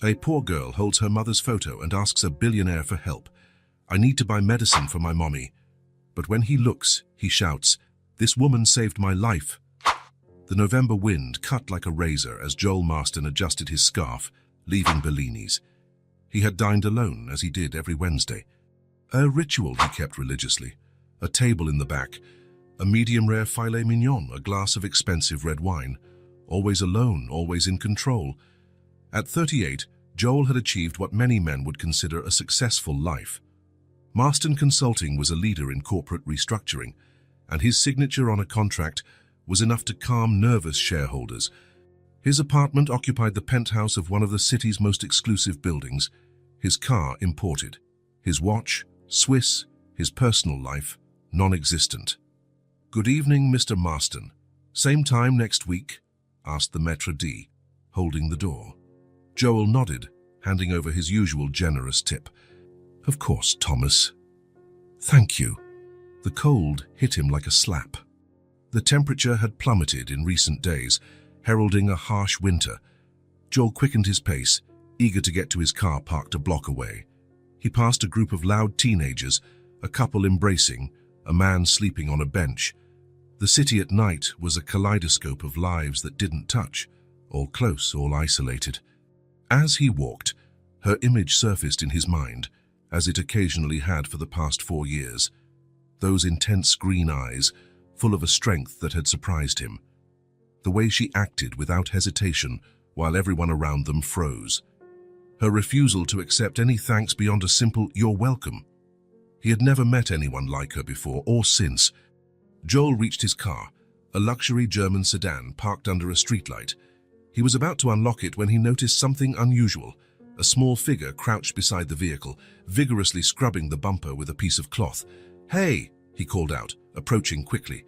A poor girl holds her mother's photo and asks a billionaire for help. "I need to buy medicine for my mommy." But when he looks, he shouts, "This woman saved my life." The November wind cut like a razor as Joel Marston adjusted his scarf, leaving Bellini's. He had dined alone, as he did every Wednesday. A ritual he kept religiously. A table in the back, a medium-rare filet mignon, a glass of expensive red wine. Always alone, always in control. At 38, Joel had achieved what many men would consider a successful life. Marston Consulting was a leader in corporate restructuring, and his signature on a contract was enough to calm nervous shareholders. His apartment occupied the penthouse of one of the city's most exclusive buildings, his car imported, his watch, Swiss, his personal life, non-existent. "Good evening, Mr. Marston. Same time next week?" asked the maître d', holding the door. Joel nodded, handing over his usual generous tip. "Of course, Thomas. Thank you." The cold hit him like a slap. The temperature had plummeted in recent days, heralding a harsh winter. Joel quickened his pace, eager to get to his car parked a block away. He passed a group of loud teenagers, a couple embracing, a man sleeping on a bench. The city at night was a kaleidoscope of lives that didn't touch, all close, all isolated. As he walked, her image surfaced in his mind, as it occasionally had for the past 4 years. Those intense green eyes, full of a strength that had surprised him. The way she acted without hesitation while everyone around them froze. Her refusal to accept any thanks beyond a simple "you're welcome." He had never met anyone like her before or since. Joel reached his car, a luxury German sedan parked under a streetlight. He was about to unlock it when he noticed something unusual. A small figure crouched beside the vehicle, vigorously scrubbing the bumper with a piece of cloth. "Hey!" he called out, approaching quickly.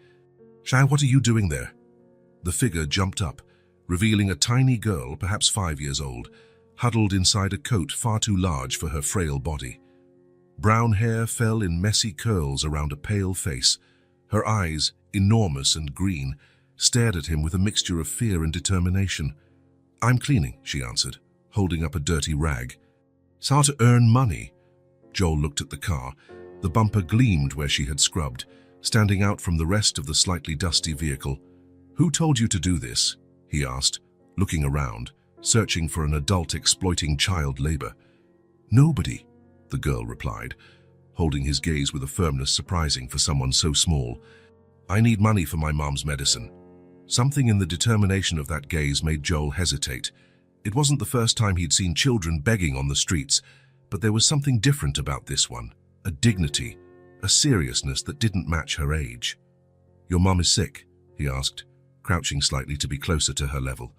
"Shai, what are you doing there?" The figure jumped up, revealing a tiny girl, perhaps 5 years old, huddled inside a coat far too large for her frail body. Brown hair fell in messy curls around a pale face. Her eyes, enormous and green, stared at him with a mixture of fear and determination. "I'm cleaning," she answered, holding up a dirty rag. "It's how to earn money." Joel looked at the car. The bumper gleamed where she had scrubbed, standing out from the rest of the slightly dusty vehicle. "Who told you to do this?" he asked, looking around, searching for an adult exploiting child labor. "Nobody," the girl replied, holding his gaze with a firmness surprising for someone so small. "I need money for my mom's medicine." Something in the determination of that gaze made Joel hesitate. It wasn't the first time he'd seen children begging on the streets, but there was something different about this one, a dignity, a seriousness that didn't match her age. "Your mom is sick?" he asked, crouching slightly to be closer to her level.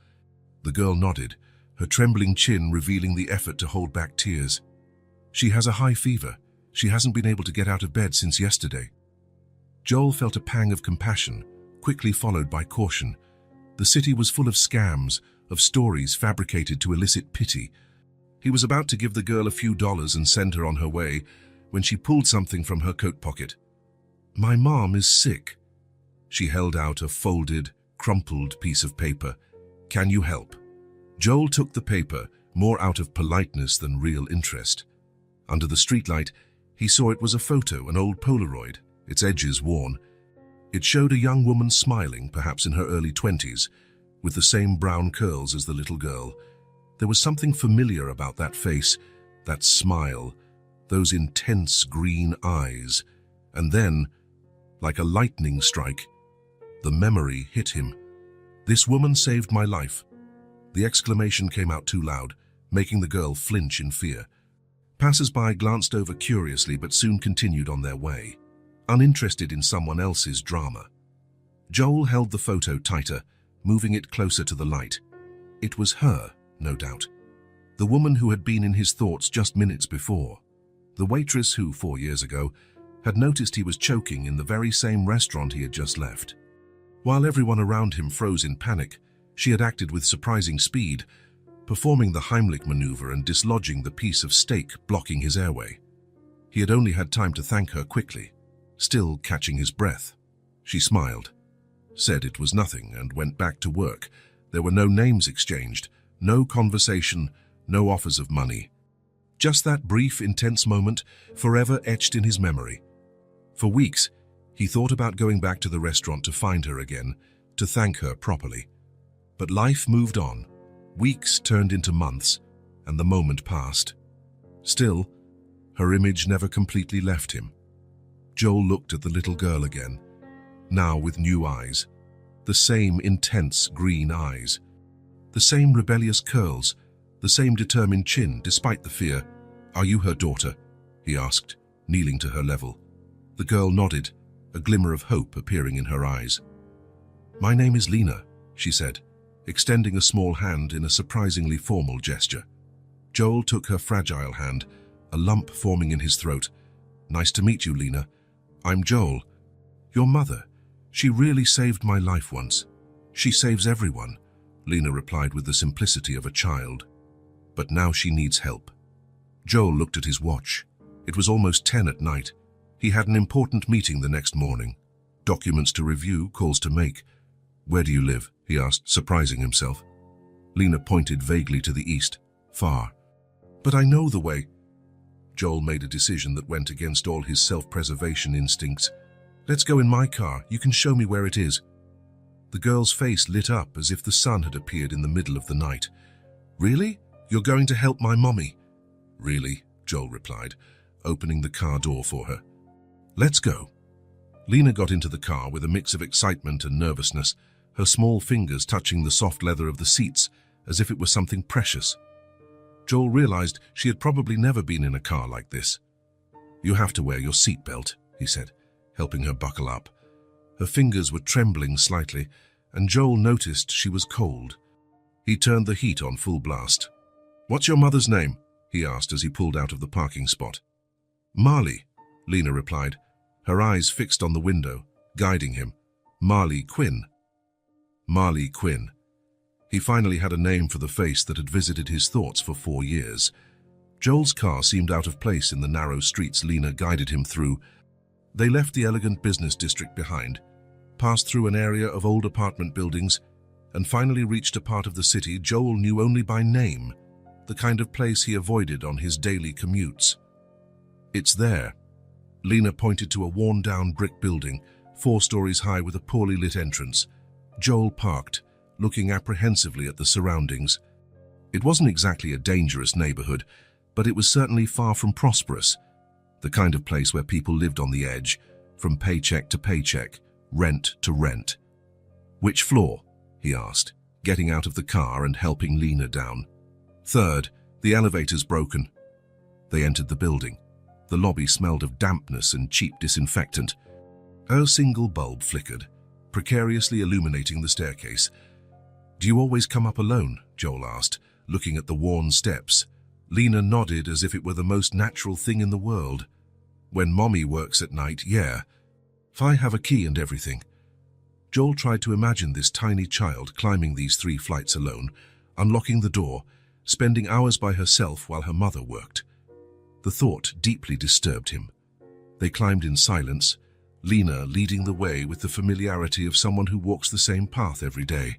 The girl nodded, her trembling chin revealing the effort to hold back tears. "She has a high fever. She hasn't been able to get out of bed since yesterday." Joel felt a pang of compassion, quickly followed by caution. The city was full of scams, of stories fabricated to elicit pity. He was about to give the girl a few dollars and send her on her way, when she pulled something from her coat pocket. "My mom is sick." She held out a folded, crumpled piece of paper. "Can you help?" Joel took the paper, more out of politeness than real interest. Under the streetlight, he saw it was a photo, an old Polaroid, its edges worn. It showed a young woman smiling, perhaps in her early 20s, with the same brown curls as the little girl. There was something familiar about that face, that smile, those intense green eyes. And then, like a lightning strike, the memory hit him. "This woman saved my life." The exclamation came out too loud, making the girl flinch in fear. Passers-by glanced over curiously but soon continued on their way, uninterested in someone else's drama. Joel held the photo tighter, moving it closer to the light. It was her, no doubt. The woman who had been in his thoughts just minutes before. The waitress who, 4 years ago, had noticed he was choking in the very same restaurant he had just left. While everyone around him froze in panic, she had acted with surprising speed, performing the Heimlich maneuver and dislodging the piece of steak blocking his airway. He had only had time to thank her quickly, still catching his breath. She smiled, said it was nothing, and went back to work. There were no names exchanged, no conversation, no offers of money. Just that brief, intense moment, forever etched in his memory. For weeks, he thought about going back to the restaurant to find her again, to thank her properly. But life moved on. Weeks turned into months, and the moment passed. Still, her image never completely left him. Joel looked at the little girl again, now with new eyes. The same intense green eyes. The same rebellious curls, the same determined chin despite the fear. "Are you her daughter?" he asked, kneeling to her level. The girl nodded, a glimmer of hope appearing in her eyes. "My name is Lena," she said, extending a small hand in a surprisingly formal gesture. Joel took her fragile hand, a lump forming in his throat. "Nice to meet you, Lena. I'm Joel. Your mother. She really saved my life once. She saves everyone," Lena replied with the simplicity of a child. "But now she needs help." Joel looked at his watch. It was almost 10 at night. He had an important meeting the next morning. Documents to review, calls to make. "Where do you live?" he asked, surprising himself. Lena pointed vaguely to the east. "Far." "But I know the way." Joel made a decision that went against all his self-preservation instincts. "Let's go in my car. You can show me where it is." The girl's face lit up as if the sun had appeared in the middle of the night. "Really? You're going to help my mommy?" "Really," Joel replied, opening the car door for her. "Let's go." Lena got into the car with a mix of excitement and nervousness, her small fingers touching the soft leather of the seats as if it was something precious. Joel realized she had probably never been in a car like this. "You have to wear your seatbelt," he said, helping her buckle up. Her fingers were trembling slightly, and Joel noticed she was cold. He turned the heat on full blast. "What's your mother's name?" he asked as he pulled out of the parking spot. "Marley," Lena replied, her eyes fixed on the window, guiding him. "Marley Quinn." Marley Quinn. He finally had a name for the face that had visited his thoughts for 4 years. Joel's car seemed out of place in the narrow streets Lena guided him through. They left the elegant business district behind, passed through an area of old apartment buildings, and finally reached a part of the city Joel knew only by name, the kind of place he avoided on his daily commutes. "It's there." Lena pointed to a worn-down brick building, 4 stories high with a poorly lit entrance. Joel parked, looking apprehensively at the surroundings. It wasn't exactly a dangerous neighborhood, but it was certainly far from prosperous. The kind of place where people lived on the edge, from paycheck to paycheck, rent to rent. "Which floor?" he asked, getting out of the car and helping Lena down. "Third, the elevator's broken." They entered the building. The lobby smelled of dampness and cheap disinfectant. A single bulb flickered, precariously illuminating the staircase. "Do you always come up alone?" Joel asked, looking at the worn steps. Lena nodded as if it were the most natural thing in the world. "When Mommy works at night, yeah. If I have a key and everything." Joel tried to imagine this tiny child climbing these 3 flights alone, unlocking the door, spending hours by herself while her mother worked. The thought deeply disturbed him. They climbed in silence, Lena leading the way with the familiarity of someone who walks the same path every day.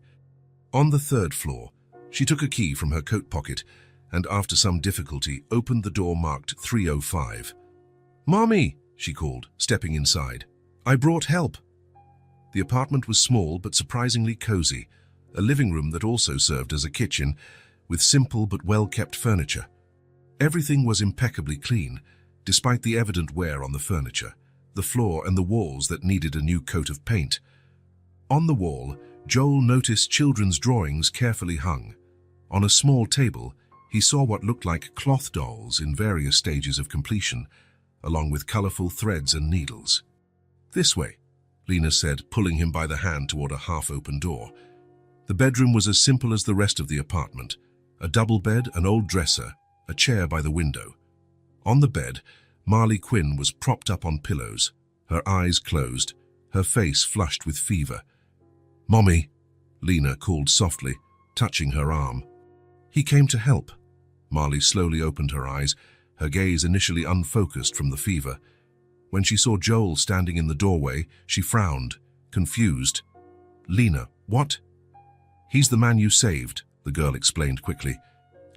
On the 3rd floor, she took a key from her coat pocket and after some difficulty opened the door marked 305. "Mommy," she called, stepping inside. "I brought help." The apartment was small but surprisingly cozy, a living room that also served as a kitchen, with simple but well-kept furniture. Everything was impeccably clean, despite the evident wear on the furniture, the floor and the walls that needed a new coat of paint. On the wall, Joel noticed children's drawings carefully hung. On a small table, he saw what looked like cloth dolls in various stages of completion, along with colorful threads and needles. "This way," Lena said, pulling him by the hand toward a half-open door. The bedroom was as simple as the rest of the apartment. A double bed, an old dresser, a chair by the window. On the bed, Marley Quinn was propped up on pillows, her eyes closed, her face flushed with fever. "Mommy," Lena called softly, touching her arm. "He came to help." Marley slowly opened her eyes, her gaze initially unfocused from the fever. When she saw Joel standing in the doorway, she frowned, confused. "Lena, what?" "He's the man you saved," the girl explained quickly.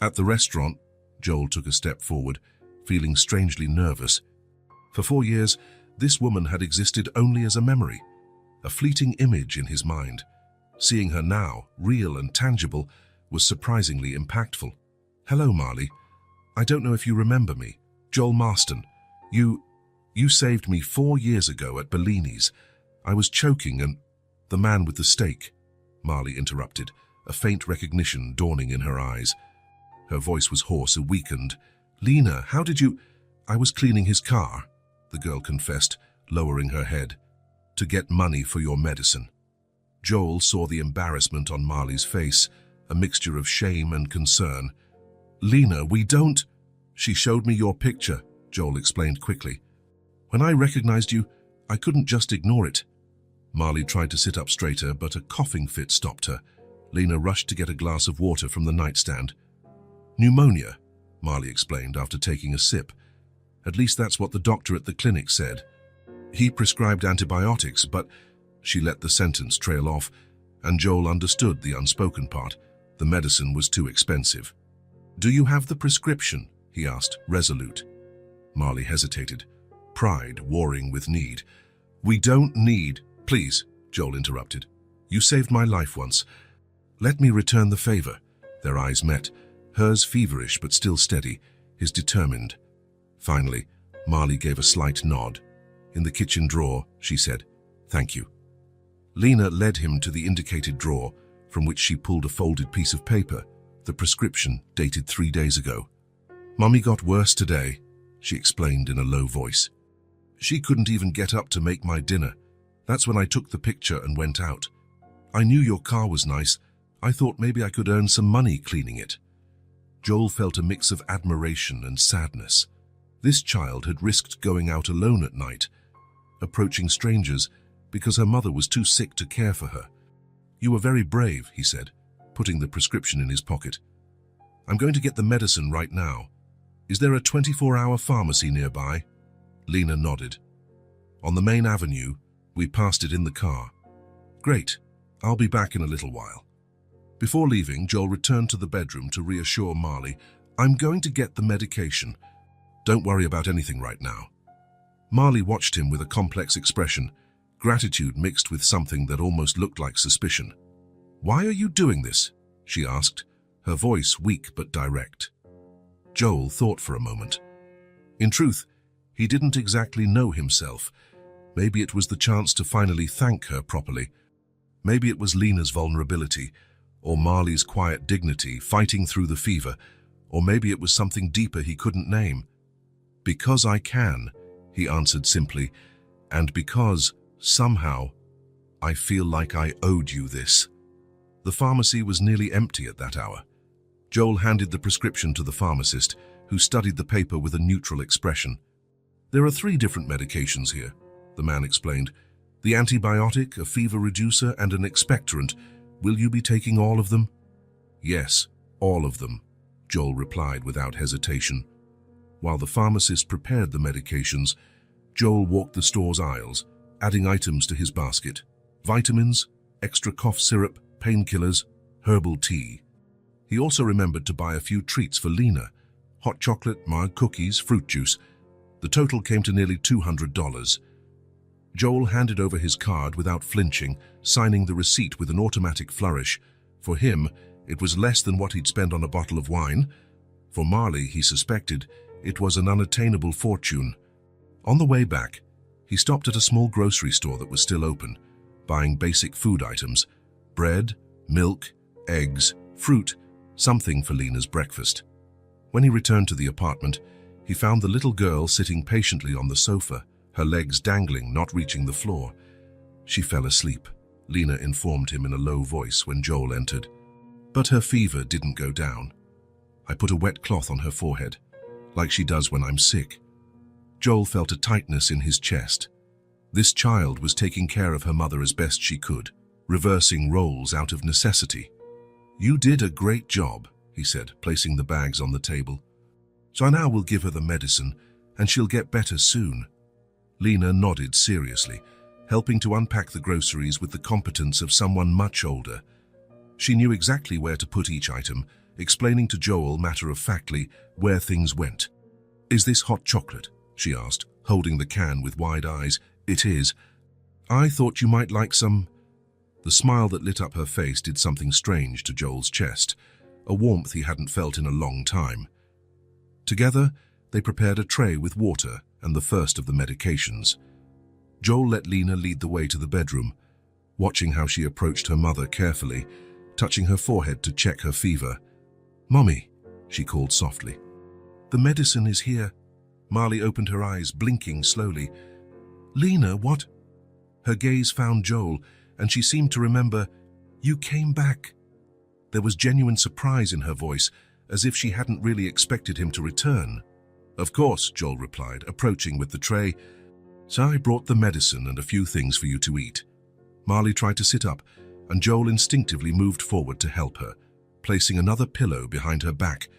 At the restaurant, Joel took a step forward, feeling strangely nervous. For 4 years, this woman had existed only as a memory, a fleeting image in his mind. Seeing her now, real and tangible, was surprisingly impactful. "Hello, Marley. I don't know if you remember me. Joel Marston. You saved me 4 years ago at Bellini's. I was choking and—" "The man with the stake," Marley interrupted, a faint recognition dawning in her eyes. Her voice was hoarse and weakened. "Lena, how did you—" "I was cleaning his car," the girl confessed, lowering her head. "To get money for your medicine." Joel saw the embarrassment on Marley's face, a mixture of shame and concern. "Lena, we don't—" "She showed me your picture," Joel explained quickly. "When I recognized you, I couldn't just ignore it." Marley tried to sit up straighter, but a coughing fit stopped her. Lena rushed to get a glass of water from the nightstand. "Pneumonia," Marley explained after taking a sip. "At least that's what the doctor at the clinic said. He prescribed antibiotics, but—" She let the sentence trail off, and Joel understood the unspoken part. The medicine was too expensive. "Do you have the prescription?" he asked, resolute. Marley hesitated, pride warring with need. "We don't need—" "Please," Joel interrupted. "You saved my life once. Let me return the favor." Their eyes met, hers feverish but still steady, his determined. Finally, Marley gave a slight nod. "In the kitchen drawer," she said. "Thank you." Lena led him to the indicated drawer, from which she pulled a folded piece of paper, the prescription dated 3 days ago. "Mummy got worse today," she explained in a low voice. "She couldn't even get up to make my dinner. That's when I took the picture and went out. I knew your car was nice. I thought maybe I could earn some money cleaning it." Joel felt a mix of admiration and sadness. This child had risked going out alone at night, approaching strangers, because her mother was too sick to care for her. "You were very brave," he said, putting the prescription in his pocket. "I'm going to get the medicine right now. Is there a 24-hour pharmacy nearby?" Lena nodded. "On the main avenue. We passed it in the car." "Great. I'll be back in a little while." Before leaving, Joel returned to the bedroom to reassure Marley, "I'm going to get the medication. Don't worry about anything right now." Marley watched him with a complex expression, gratitude mixed with something that almost looked like suspicion. "Why are you doing this?" she asked, her voice weak but direct. Joel thought for a moment. In truth, he didn't exactly know himself. Maybe it was the chance to finally thank her properly. Maybe it was Lena's vulnerability, or Marley's quiet dignity fighting through the fever, or maybe it was something deeper he couldn't name. "Because I can," he answered simply, "and because, somehow, I feel like I owed you this." The pharmacy was nearly empty at that hour. Joel handed the prescription to the pharmacist, who studied the paper with a neutral expression. "There are 3 different medications here," the man explained. "The antibiotic, a fever reducer, and an expectorant. Will you be taking all of them?" "Yes, all of them," Joel replied without hesitation. While the pharmacist prepared the medications, Joel walked the store's aisles, adding items to his basket: vitamins, extra cough syrup, painkillers, herbal tea. He also remembered to buy a few treats for Lena: hot chocolate, mild cookies, fruit juice. The total came to nearly $200. Joel handed over his card without flinching, signing the receipt with an automatic flourish. For him, it was less than what he'd spend on a bottle of wine. For Marley, he suspected, it was an unattainable fortune. On the way back, he stopped at a small grocery store that was still open, buying basic food items: bread, milk, eggs, fruit, something for Lena's breakfast. When he returned to the apartment, he found the little girl sitting patiently on the sofa, her legs dangling, not reaching the floor. She fell asleep, Lena informed him in a low voice when Joel entered. But her fever didn't go down. "I put a wet cloth on her forehead, like she does when I'm sick." Joel felt a tightness in his chest. This child was taking care of her mother as best she could, reversing roles out of necessity. "You did a great job," he said, placing the bags on the table. "So now we'll give her the medicine, and she'll get better soon." Lena nodded seriously, helping to unpack the groceries with the competence of someone much older. She knew exactly where to put each item, explaining to Joel matter-of-factly where things went. "Is this hot chocolate?" she asked, holding the can with wide eyes. "It is. I thought you might like some." The smile that lit up her face did something strange to Joel's chest, a warmth he hadn't felt in a long time. Together, they prepared a tray with water and the first of the medications. Joel let Lena lead the way to the bedroom, watching how she approached her mother carefully, touching her forehead to check her fever. "Mommy," she called softly. "The medicine is here." Marley opened her eyes, blinking slowly. "Lena, what?" Her gaze found Joel, and she seemed to remember. "You came back." There was genuine surprise in her voice, as if she hadn't really expected him to return. "Of course," Joel replied, approaching with the tray. "So I brought the medicine and a few things for you to eat." Marley tried to sit up, and Joel instinctively moved forward to help her, placing another pillow behind her back.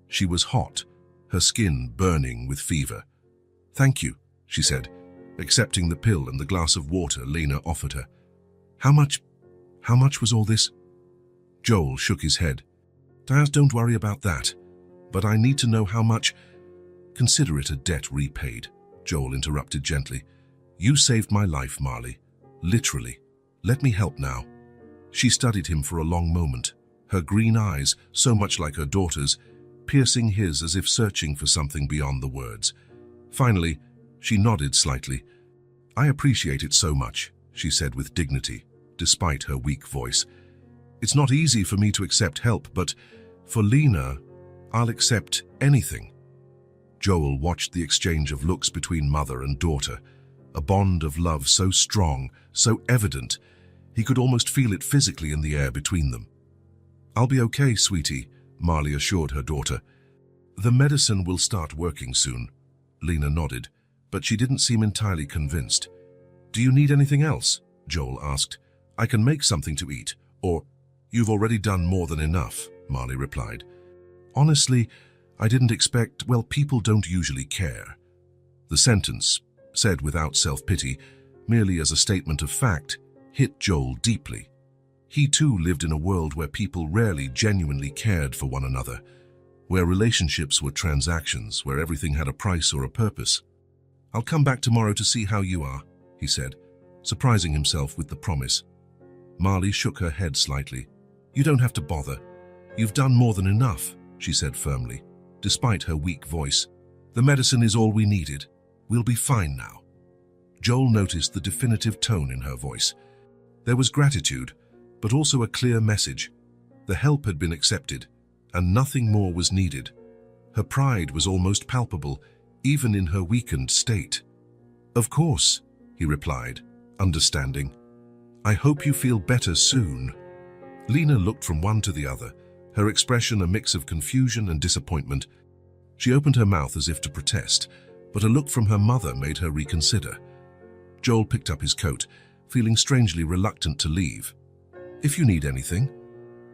She was hot, her skin burning with fever. "Thank you," she said, accepting the pill and the glass of water Lena offered her. How much was all this?" Joel shook his head. "Daz, don't worry about that. But I need to know how much." "Consider it a debt repaid," Joel interrupted gently. "You saved my life, Marley. Literally. Let me help now." She studied him for a long moment, her green eyes, so much like her daughter's, piercing his as if searching for something beyond the words. Finally, she nodded slightly. "I appreciate it so much," she said with dignity, despite her weak voice. "It's not easy for me to accept help, but for Lena, I'll accept anything." Joel watched the exchange of looks between mother and daughter, a bond of love so strong, so evident, he could almost feel it physically in the air between them. "I'll be okay, sweetie," Marley assured her daughter. "The medicine will start working soon." Lena nodded, but she didn't seem entirely convinced. "Do you need anything else?" Joel asked. "I can make something to eat, or—" "You've already done more than enough," Marley replied. "Honestly, I didn't expect— well, people don't usually care." The sentence, said without self-pity, merely as a statement of fact, hit Joel deeply. He too lived in a world where people rarely genuinely cared for one another, where relationships were transactions, where everything had a price or a purpose. "I'll come back tomorrow to see how you are," he said, surprising himself with the promise. Marley shook her head slightly. "You don't have to bother. You've done more than enough," she said firmly, despite her weak voice. "The medicine is all we needed. We'll be fine now." Joel noticed the definitive tone in her voice. There was gratitude, but also a clear message. The help had been accepted, and nothing more was needed. Her pride was almost palpable, even in her weakened state. "Of course," he replied, understanding. "I hope you feel better soon." Lena looked from one to the other, her expression a mix of confusion and disappointment. She opened her mouth as if to protest, but a look from her mother made her reconsider. Joel picked up his coat, feeling strangely reluctant to leave. "If you need anything."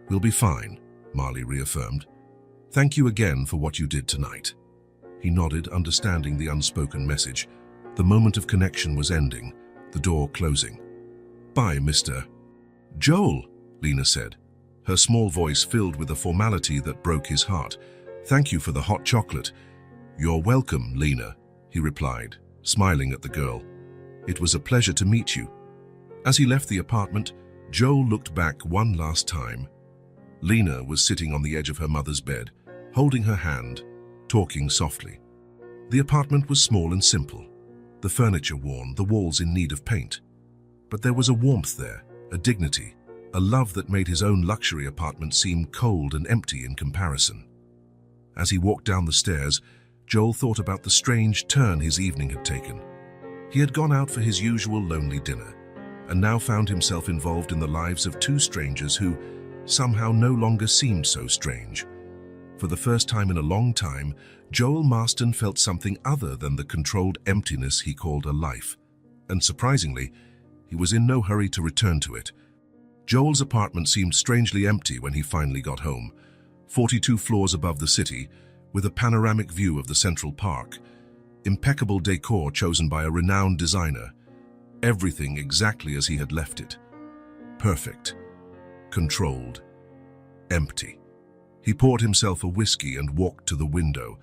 "We'll be fine," Marley reaffirmed. "Thank you again for what you did tonight." He nodded, understanding the unspoken message. The moment of connection was ending, the door closing. "Bye, Mr. Joel," Lena said, her small voice filled with a formality that broke his heart. "Thank you for the hot chocolate." "You're welcome, Lena," he replied, smiling at the girl. "It was a pleasure to meet you." As he left the apartment, Joel looked back one last time. Lena was sitting on the edge of her mother's bed, holding her hand, talking softly. The apartment was small and simple, the furniture worn, the walls in need of paint. But there was a warmth there, a dignity, a love that made his own luxury apartment seem cold and empty in comparison. As he walked down the stairs, Joel thought about the strange turn his evening had taken. He had gone out for his usual lonely dinner, and now found himself involved in the lives of two strangers who somehow no longer seemed so strange. For the first time in a long time, Joel Marston felt something other than the controlled emptiness he called a life. And surprisingly, he was in no hurry to return to it. Joel's apartment seemed strangely empty when he finally got home, 42 floors above the city, with a panoramic view of the Central Park. Impeccable decor chosen by a renowned designer. Everything exactly as he had left it. Perfect. Controlled. Empty. He poured himself a whiskey and walked to the window.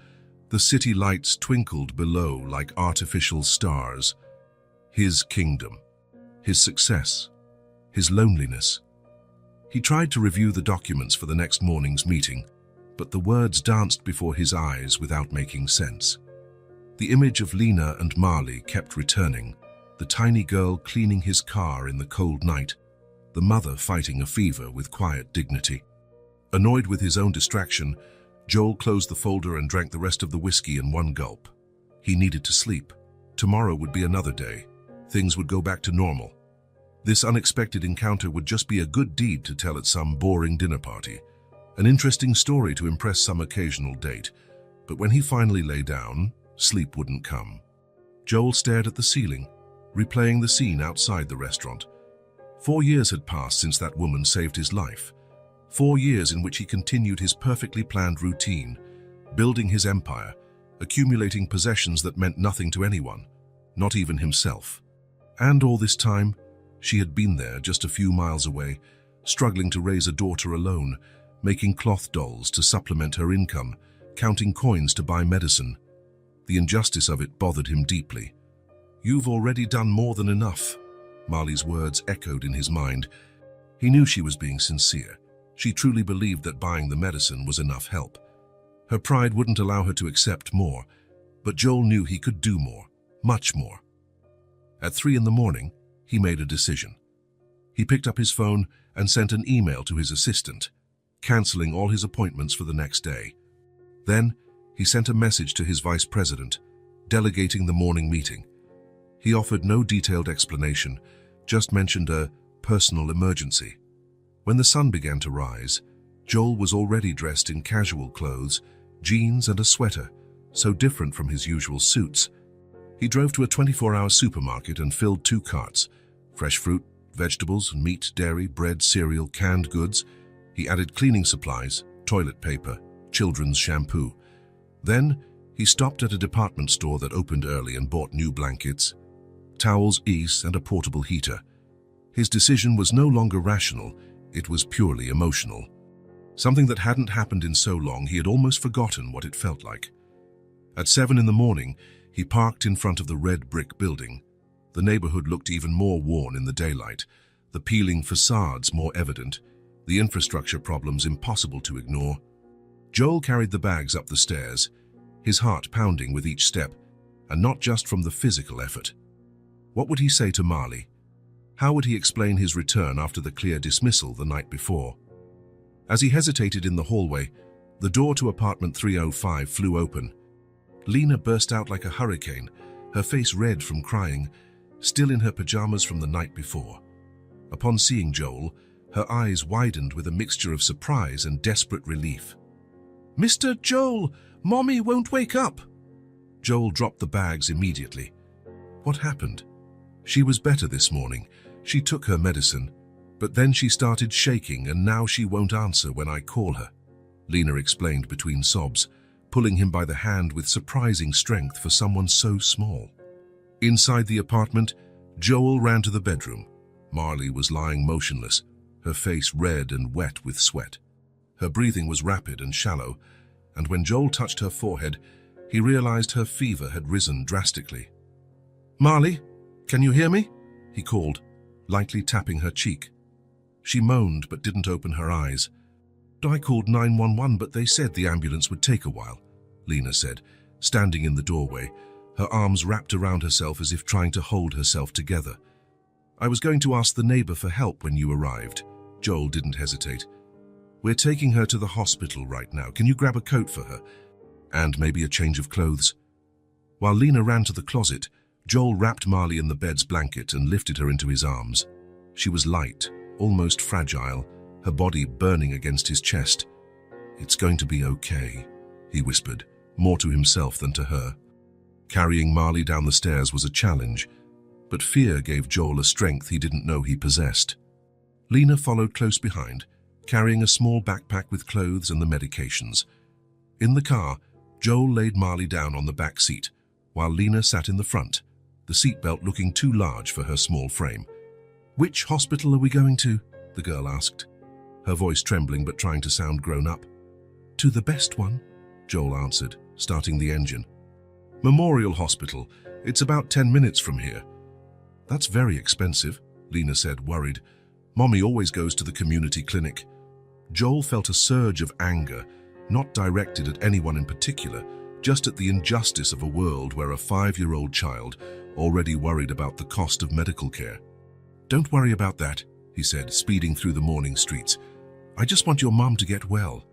The city lights twinkled below like artificial stars. His kingdom, his success, his loneliness. He tried to review the documents for the next morning's meeting, but the words danced before his eyes without making sense. The image of Lena and Marley kept returning, the tiny girl cleaning his car in the cold night, the mother fighting a fever with quiet dignity. Annoyed with his own distraction, Joel closed the folder and drank the rest of the whiskey in one gulp. He needed to sleep. Tomorrow would be another day. Things would go back to normal. This unexpected encounter would just be a good deed to tell at some boring dinner party, an interesting story to impress some occasional date. But when he finally lay down, sleep wouldn't come. Joel stared at the ceiling, replaying the scene outside the restaurant. 4 years had passed since that woman saved his life. 4 years in which he continued his perfectly planned routine, building his empire, accumulating possessions that meant nothing to anyone, not even himself. And all this time, she had been there just a few miles away, struggling to raise a daughter alone, making cloth dolls to supplement her income, counting coins to buy medicine. The injustice of it bothered him deeply. "You've already done more than enough," Marley's words echoed in his mind. He knew she was being sincere. She truly believed that buying the medicine was enough help. Her pride wouldn't allow her to accept more, but Joel knew he could do more, much more. At 3 in the morning, he made a decision. He picked up his phone and sent an email to his assistant, canceling all his appointments for the next day. Then, he sent a message to his vice president, delegating the morning meeting. He offered no detailed explanation, just mentioned a personal emergency. When the sun began to rise, Joel was already dressed in casual clothes, jeans and a sweater, so different from his usual suits. He drove to a 24-hour supermarket and filled 2 carts, fresh fruit, vegetables, meat, dairy, bread, cereal, canned goods. He added cleaning supplies, toilet paper, children's shampoo. Then, he stopped at a department store that opened early and bought new blankets, towels, ease, and a portable heater. His decision was no longer rational, it was purely emotional. Something that hadn't happened in so long he had almost forgotten what it felt like. At 7 in the morning, he parked in front of the red brick building. The neighborhood looked even more worn in the daylight, the peeling facades more evident, the infrastructure problems impossible to ignore. Joel carried the bags up the stairs, his heart pounding with each step, and not just from the physical effort. What would he say to Marley? How would he explain his return after the clear dismissal the night before? As he hesitated in the hallway, the door to apartment 305 flew open. Lena burst out like a hurricane, her face red from crying, still in her pajamas from the night before. Upon seeing Joel, her eyes widened with a mixture of surprise and desperate relief. "Mr. Joel, Mommy won't wake up!" Joel dropped the bags immediately. What happened? She was better this morning. She took her medicine, but then she started shaking and now she won't answer when I call her, Lena explained between sobs, pulling him by the hand with surprising strength for someone so small. Inside the apartment, Joel ran to the bedroom. Marley was lying motionless, her face red and wet with sweat. Her breathing was rapid and shallow, and when Joel touched her forehead, he realized her fever had risen drastically. "Marley, can you hear me?" he called, lightly tapping her cheek. She moaned but didn't open her eyes. "I called 911, but they said the ambulance would take a while," Lena said, standing in the doorway, her arms wrapped around herself as if trying to hold herself together. "I was going to ask the neighbor for help when you arrived." Joel didn't hesitate. "We're taking her to the hospital right now. Can you grab a coat for her? And maybe a change of clothes?" While Lena ran to the closet, Joel wrapped Marley in the bed's blanket and lifted her into his arms. She was light, almost fragile, her body burning against his chest. "It's going to be okay," he whispered, more to himself than to her. Carrying Marley down the stairs was a challenge, but fear gave Joel a strength he didn't know he possessed. Lena followed close behind, carrying a small backpack with clothes and the medications. In the car, Joel laid Marley down on the back seat, while Lena sat in the front, the seatbelt looking too large for her small frame. "Which hospital are we going to?" the girl asked, her voice trembling but trying to sound grown up. To the best one, Joel answered, starting the engine. Memorial Hospital. It's about 10 minutes from here. That's very expensive, Lena said, worried. Mommy always goes to the community clinic. Joel felt a surge of anger, not directed at anyone in particular, just at the injustice of a world where a 5-year-old child already worried about the cost of medical care. Don't worry about that, he said, speeding through the morning streets. I just want your mum to get well.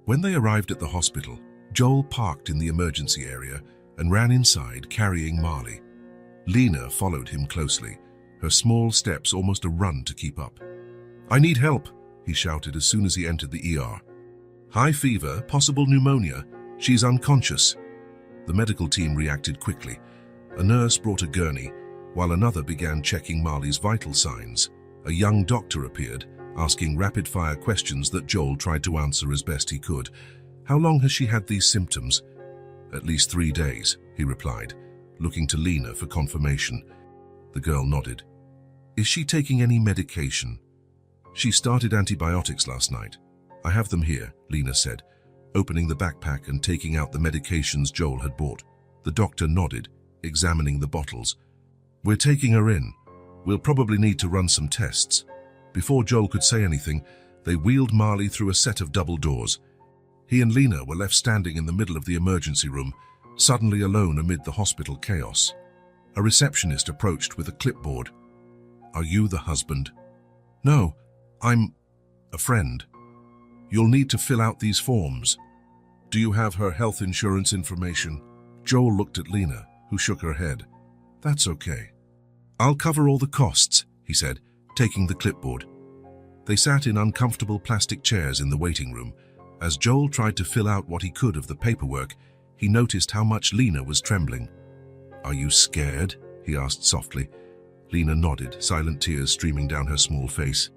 When they arrived at the hospital, Joel parked in the emergency area and ran inside carrying Marley. Lena followed him closely, her small steps almost a run to keep up. I need help, he shouted as soon as he entered the ER. High fever, possible pneumonia. She's unconscious. The medical team reacted quickly. A nurse brought a gurney, while another began checking Marley's vital signs. A young doctor appeared, asking rapid-fire questions that Joel tried to answer as best he could. How long has she had these symptoms? At least 3 days, he replied, looking to Lena for confirmation. The girl nodded. Is she taking any medication? She started antibiotics last night. I have them here, Lena said, opening the backpack and taking out the medications Joel had bought. The doctor nodded, examining the bottles. We're taking her in. We'll probably need to run some tests. Before Joel could say anything, they wheeled Marley through a set of double doors. He and Lena were left standing in the middle of the emergency room, suddenly alone amid the hospital chaos. A receptionist approached with a clipboard. Are you the husband? No, I'm a friend. You'll need to fill out these forms. Do you have her health insurance information? Joel looked at Lena, who shook her head. That's okay. I'll cover all the costs, he said, taking the clipboard. They sat in uncomfortable plastic chairs in the waiting room. As Joel tried to fill out what he could of the paperwork, he noticed how much Lena was trembling. Are you scared? He asked softly. Lena nodded, silent tears streaming down her small face.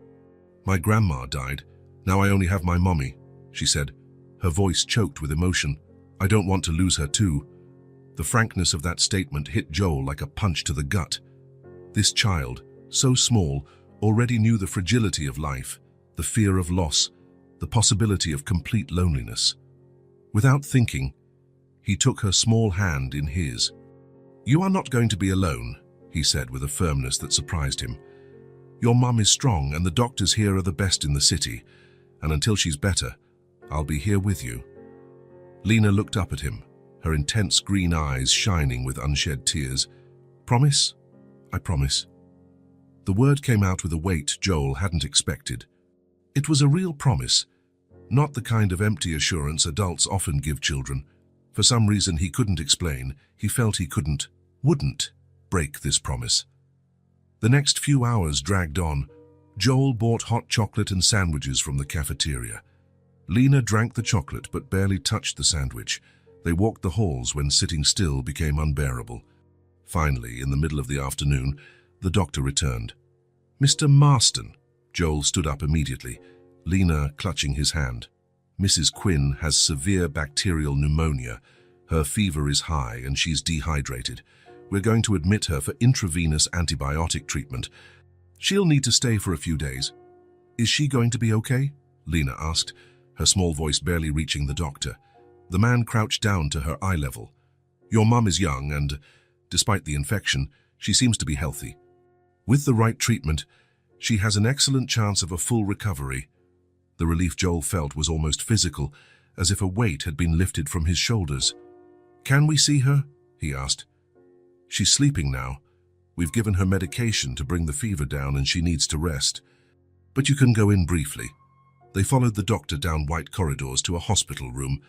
My grandma died. Now I only have my mommy, she said, her voice choked with emotion. I don't want to lose her too. The frankness of that statement hit Joel like a punch to the gut. This child, so small, already knew the fragility of life, the fear of loss, the possibility of complete loneliness. Without thinking, he took her small hand in his. You are not going to be alone, he said with a firmness that surprised him. Your mum is strong and the doctors here are the best in the city, and until she's better, I'll be here with you. Lena looked up at him, her intense green eyes shining with unshed tears. Promise? I promise. The word came out with a weight Joel hadn't expected. It was a real promise, not the kind of empty assurance adults often give children. For some reason he couldn't explain, he felt he wouldn't break this promise. The next few hours dragged on. Joel bought hot chocolate and sandwiches from the cafeteria. Lena drank the chocolate but barely touched the sandwich. They walked the halls when sitting still became unbearable. Finally, in the middle of the afternoon, the doctor returned. Mr. Marston. Joel stood up immediately, Lena clutching his hand. Mrs. Quinn has severe bacterial pneumonia. Her fever is high and she's dehydrated. We're going to admit her for intravenous antibiotic treatment. She'll need to stay for a few days. Is she going to be okay? Lena asked, her small voice barely reaching the doctor. The man crouched down to her eye level. Your mum is young and, despite the infection, she seems to be healthy. With the right treatment, she has an excellent chance of a full recovery. The relief Joel felt was almost physical, as if a weight had been lifted from his shoulders. Can we see her? He asked. She's sleeping now. We've given her medication to bring the fever down and she needs to rest. But you can go in briefly. They followed the doctor down white corridors to a hospital room.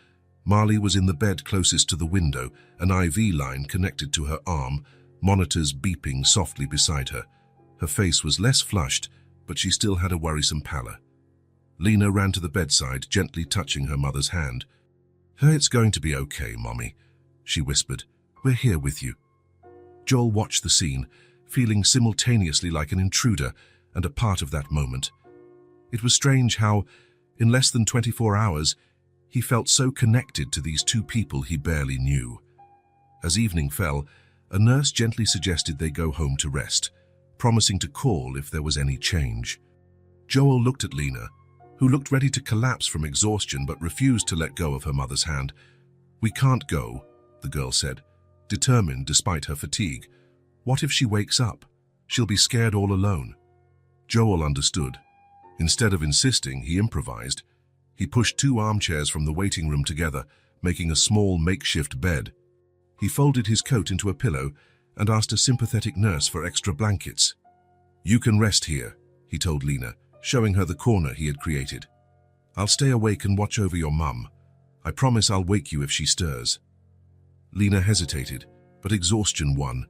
Marley was in the bed closest to the window, an IV line connected to her arm, monitors beeping softly beside her. Her face was less flushed, but she still had a worrisome pallor. Lena ran to the bedside, gently touching her mother's hand. It's going to be okay, Mommy, she whispered. We're here with you. Joel watched the scene, feeling simultaneously like an intruder and a part of that moment. It was strange how, in less than 24 hours, he felt so connected to these two people he barely knew. As evening fell, a nurse gently suggested they go home to rest, promising to call if there was any change. Joel looked at Lena, who looked ready to collapse from exhaustion but refused to let go of her mother's hand. "We can't go," the girl said, determined despite her fatigue. "What if she wakes up? She'll be scared all alone." Joel understood. Instead of insisting, he improvised. He pushed 2 armchairs from the waiting room together, making a small makeshift bed. He folded his coat into a pillow and asked a sympathetic nurse for extra blankets. "You can rest here," he told Lena, showing her the corner he had created. "I'll stay awake and watch over your mum. I promise I'll wake you if she stirs." Lena hesitated, but exhaustion won.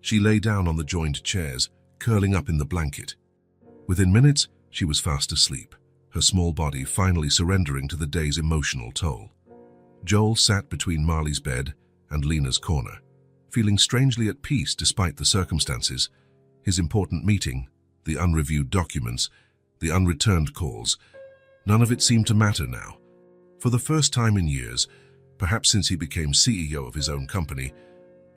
She lay down on the joined chairs, curling up in the blanket. Within minutes, she was fast asleep, her small body finally surrendering to the day's emotional toll. Joel sat between Marley's bed and Lena's corner, feeling strangely at peace despite the circumstances. His important meeting, the unreviewed documents, the unreturned calls, none of it seemed to matter now. For the first time in years, perhaps since he became CEO of his own company,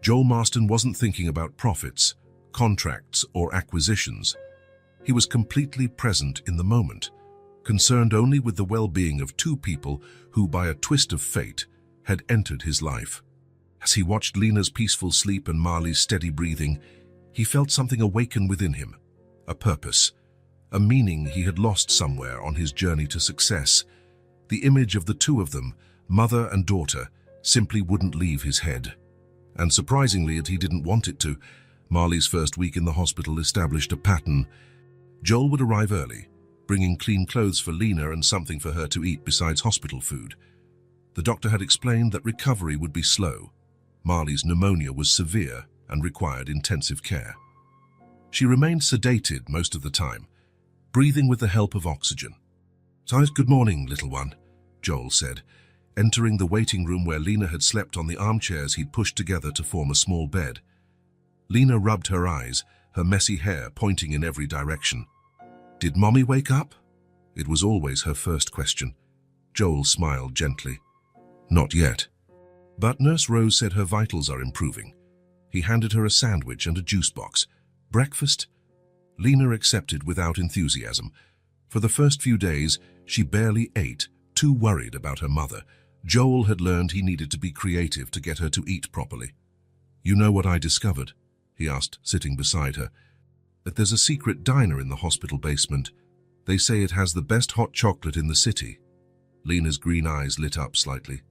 Joel Marston wasn't thinking about profits, contracts, or acquisitions. He was completely present in the moment, concerned only with the well-being of 2 people who, by a twist of fate, had entered his life. As he watched Lena's peaceful sleep and Marley's steady breathing, he felt something awaken within him, a purpose, a meaning he had lost somewhere on his journey to success. The image of the 2 of them, mother and daughter, simply wouldn't leave his head. And surprisingly, he didn't want it to. Marley's first week in the hospital established a pattern. Joel would arrive early, bringing clean clothes for Lena and something for her to eat besides hospital food. The doctor had explained that recovery would be slow. Marley's pneumonia was severe and required intensive care. She remained sedated most of the time, breathing with the help of oxygen. "Good morning, little one," Joel said, entering the waiting room where Lena had slept on the armchairs he'd pushed together to form a small bed. Lena rubbed her eyes, her messy hair pointing in every direction. "Did Mommy wake up?" It was always her first question. Joel smiled gently. "Not yet." But Nurse Rose said her vitals are improving. He handed her a sandwich and a juice box. "Breakfast?" Lena accepted without enthusiasm. For the first few days, she barely ate, too worried about her mother. Joel had learned he needed to be creative to get her to eat properly. "You know what I discovered?" he asked, sitting beside her. "That there's a secret diner in the hospital basement. They say it has the best hot chocolate in the city." Lena's green eyes lit up slightly.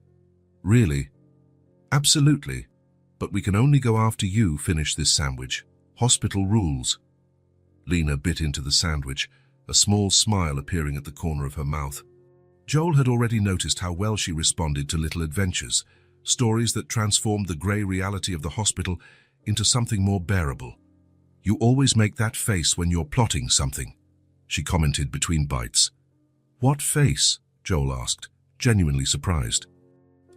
"Really?" "Absolutely. But we can only go after you finish this sandwich. Hospital rules." Lena bit into the sandwich, a small smile appearing at the corner of her mouth. Joel had already noticed how well she responded to little adventures, stories that transformed the grey reality of the hospital into something more bearable. "You always make that face when you're plotting something," she commented between bites. "What face?" Joel asked, genuinely surprised.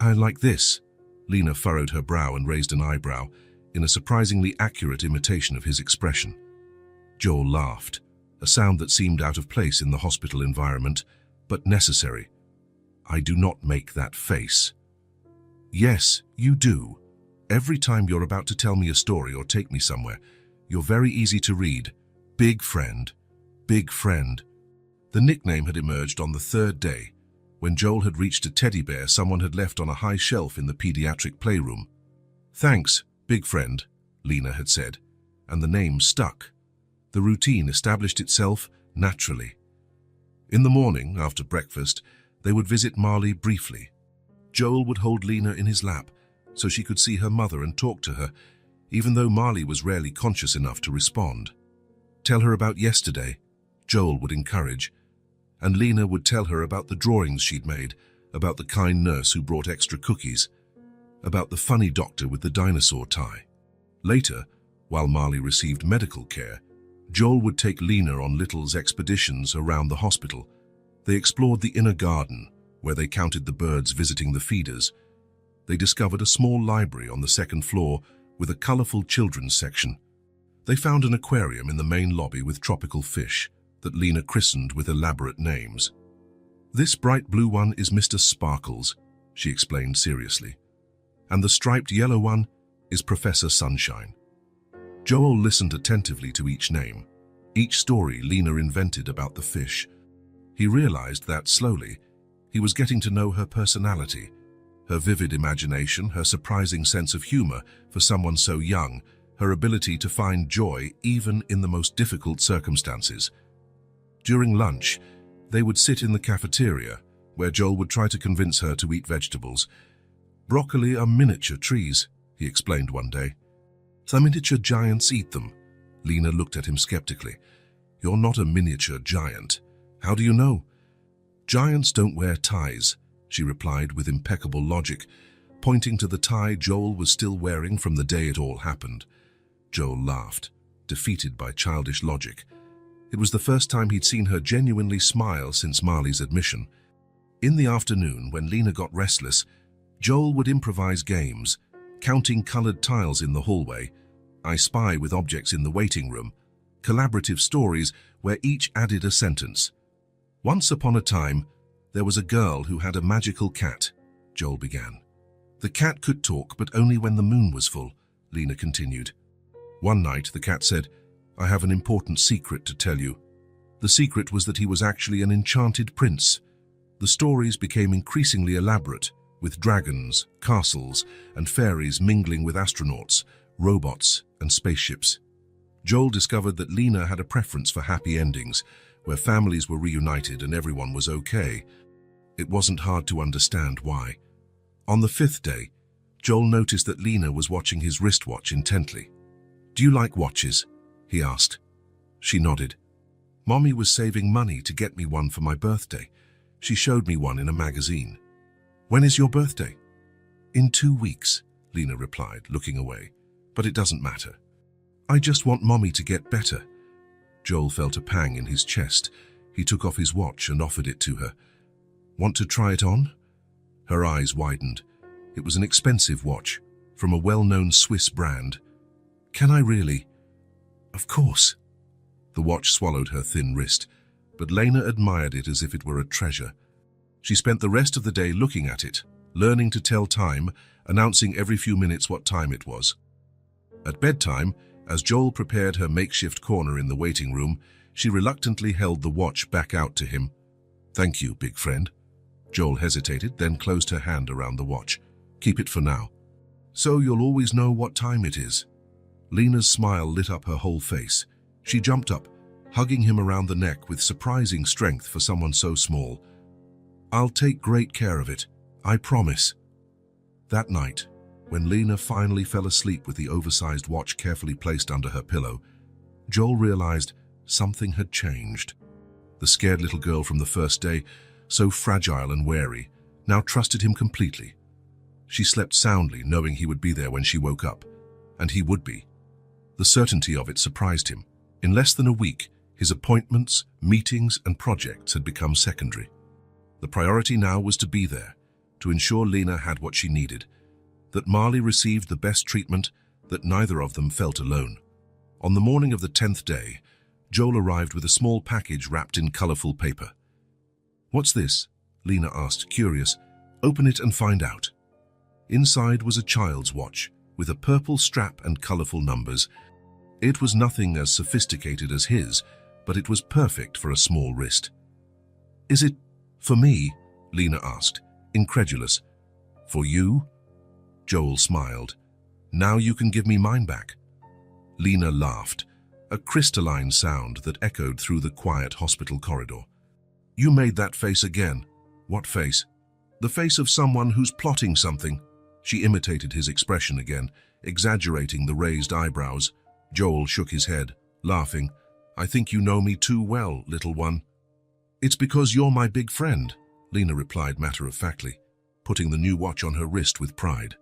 "I like this." Lena furrowed her brow and raised an eyebrow, in a surprisingly accurate imitation of his expression. Joel laughed, a sound that seemed out of place in the hospital environment, but necessary. "I do not make that face." "Yes, you do. Every time you're about to tell me a story or take me somewhere, you're very easy to read. Big friend, big friend." The nickname had emerged on the 3rd day, when Joel had reached a teddy bear someone had left on a high shelf in the pediatric playroom. "Thanks, big friend," Lena had said, and the name stuck. The routine established itself naturally. In the morning, after breakfast, they would visit Marley briefly. Joel would hold Lena in his lap so she could see her mother and talk to her, even though Marley was rarely conscious enough to respond. "Tell her about yesterday," Joel would encourage, and Lena would tell her about the drawings she'd made, about the kind nurse who brought extra cookies, about the funny doctor with the dinosaur tie. Later, while Marley received medical care, Joel would take Lena on Little's expeditions around the hospital. They explored the inner garden, where they counted the birds visiting the feeders. They discovered a small library on the 2nd floor with a colorful children's section. They found an aquarium in the main lobby with tropical fish that Lena christened with elaborate names. "This bright blue one is Mr. Sparkles," she explained seriously. "And the striped yellow one is Professor Sunshine." Joel listened attentively to each name, each story Lena invented about the fish. He realized that, slowly, he was getting to know her personality, her vivid imagination, her surprising sense of humor for someone so young, her ability to find joy even in the most difficult circumstances. During lunch, they would sit in the cafeteria, where Joel would try to convince her to eat vegetables. "Broccoli are miniature trees," he explained one day. "The miniature giants eat them." Lena looked at him skeptically. "You're not a miniature giant. How do you know?" "Giants don't wear ties," she replied with impeccable logic, pointing to the tie Joel was still wearing from the day it all happened. Joel laughed, defeated by childish logic. It was the first time he'd seen her genuinely smile since Marley's admission. In the afternoon, when Lena got restless, Joel would improvise games, counting colored tiles in the hallway, I Spy with objects in the waiting room, collaborative stories where each added a sentence. "Once upon a time, there was a girl who had a magical cat," Joel began. "The cat could talk, but only when the moon was full," Lena continued. "One night, the cat said, 'I have an important secret to tell you.' The secret was that he was actually an enchanted prince." The stories became increasingly elaborate, with dragons, castles, and fairies mingling with astronauts, robots, and spaceships. Joel discovered that Lena had a preference for happy endings, where families were reunited and everyone was okay. It wasn't hard to understand why. On the 5th day, Joel noticed that Lena was watching his wristwatch intently. "Do you like watches?" he asked. She nodded. "Mommy was saving money to get me one for my birthday. She showed me one in a magazine." "When is your birthday?" "In 2 weeks, Lena replied, looking away. "But it doesn't matter. I just want Mommy to get better." Joel felt a pang in his chest. He took off his watch and offered it to her. "Want to try it on?" Her eyes widened. It was an expensive watch, from a well-known Swiss brand. "Can I really?" "Of course." The watch swallowed her thin wrist, but Lena admired it as if it were a treasure. She spent the rest of the day looking at it, learning to tell time, announcing every few minutes what time it was. At bedtime, as Joel prepared her makeshift corner in the waiting room, she reluctantly held the watch back out to him. "Thank you, big friend." Joel hesitated, then closed her hand around the watch. "Keep it for now. So you'll always know what time it is." Lena's smile lit up her whole face. She jumped up, hugging him around the neck with surprising strength for someone so small. "I'll take great care of it, I promise." That night, when Lena finally fell asleep with the oversized watch carefully placed under her pillow, Joel realized something had changed. The scared little girl from the first day, so fragile and wary, now trusted him completely. She slept soundly, knowing he would be there when she woke up. And he would be. The certainty of it surprised him. In less than a week, his appointments, meetings, and projects had become secondary. The priority now was to be there, to ensure Lena had what she needed, that Marley received the best treatment, that neither of them felt alone. On the morning of the 10th day, Joel arrived with a small package wrapped in colorful paper. "What's this?" Lena asked, curious. "Open it and find out." Inside was a child's watch, with a purple strap and colorful numbers. It was nothing as sophisticated as his, but it was perfect for a small wrist. "Is it for me?" Lena asked, incredulous. "For you?" Joel smiled. "Now you can give me mine back." Lena laughed, a crystalline sound that echoed through the quiet hospital corridor. "You made that face again." "What face?" "The face of someone who's plotting something." She imitated his expression again, exaggerating the raised eyebrows. Joel shook his head, laughing. "I think you know me too well, little one." "It's because you're my big friend," Lena replied matter-of-factly, putting the new watch on her wrist with pride.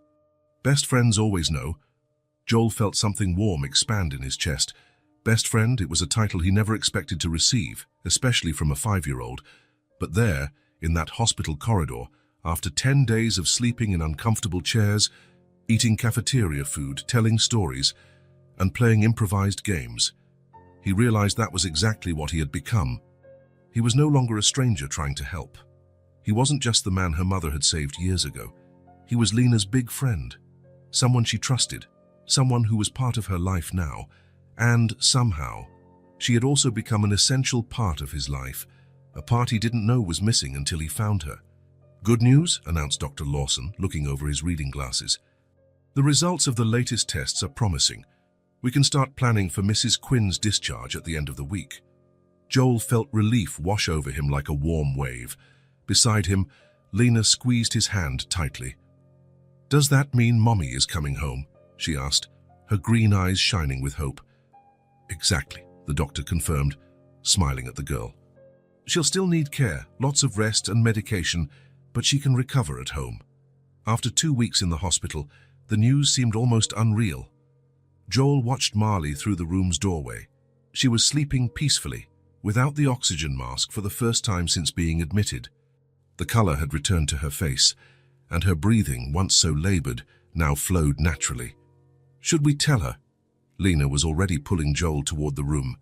"Best friends always know." Joel felt something warm expand in his chest. Best friend, it was a title he never expected to receive, especially from a 5-year-old. But there, in that hospital corridor, after 10 days of sleeping in uncomfortable chairs, eating cafeteria food, telling stories, and playing improvised games, he realized that was exactly what he had become. He was no longer a stranger trying to help. He wasn't just the man her mother had saved years ago. He was Lena's big friend, someone she trusted, someone who was part of her life now, and somehow, she had also become an essential part of his life, a part he didn't know was missing until he found her. "Good news," announced Dr. Lawson, looking over his reading glasses. "The results of the latest tests are promising. We can start planning for Mrs. Quinn's discharge at the end of the week." Joel felt relief wash over him like a warm wave. Beside him, Lena squeezed his hand tightly. "Does that mean Mommy is coming home?" she asked, her green eyes shining with hope. "Exactly," the doctor confirmed, smiling at the girl. "She'll still need care, lots of rest and medication, but she can recover at home." After 2 weeks in the hospital, the news seemed almost unreal. Joel watched Marley through the room's doorway. She was sleeping peacefully, without the oxygen mask for the first time since being admitted. The color had returned to her face, and her breathing, once so labored, now flowed naturally. "Should we tell her?" Lena was already pulling Joel toward the room.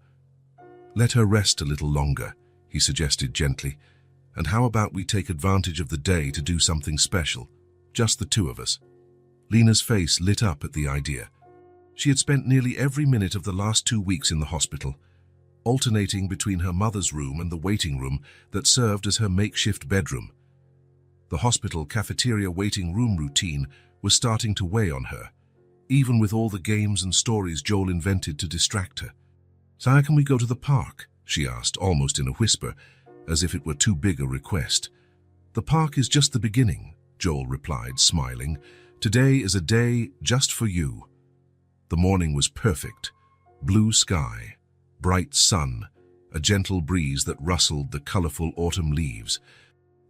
"Let her rest a little longer," he suggested gently. "And how about we take advantage of the day to do something special? Just the two of us." Lena's face lit up at the idea. She had spent nearly every minute of the last 2 weeks in the hospital, alternating between her mother's room and the waiting room that served as her makeshift bedroom. The hospital cafeteria waiting room routine was starting to weigh on her, even with all the games and stories Joel invented to distract her. "So can we go to the park?" she asked, almost in a whisper, as if it were too big a request. "The park is just the beginning," Joel replied, smiling. "Today is a day just for you." The morning was perfect. Blue sky, bright sun, a gentle breeze that rustled the colorful autumn leaves.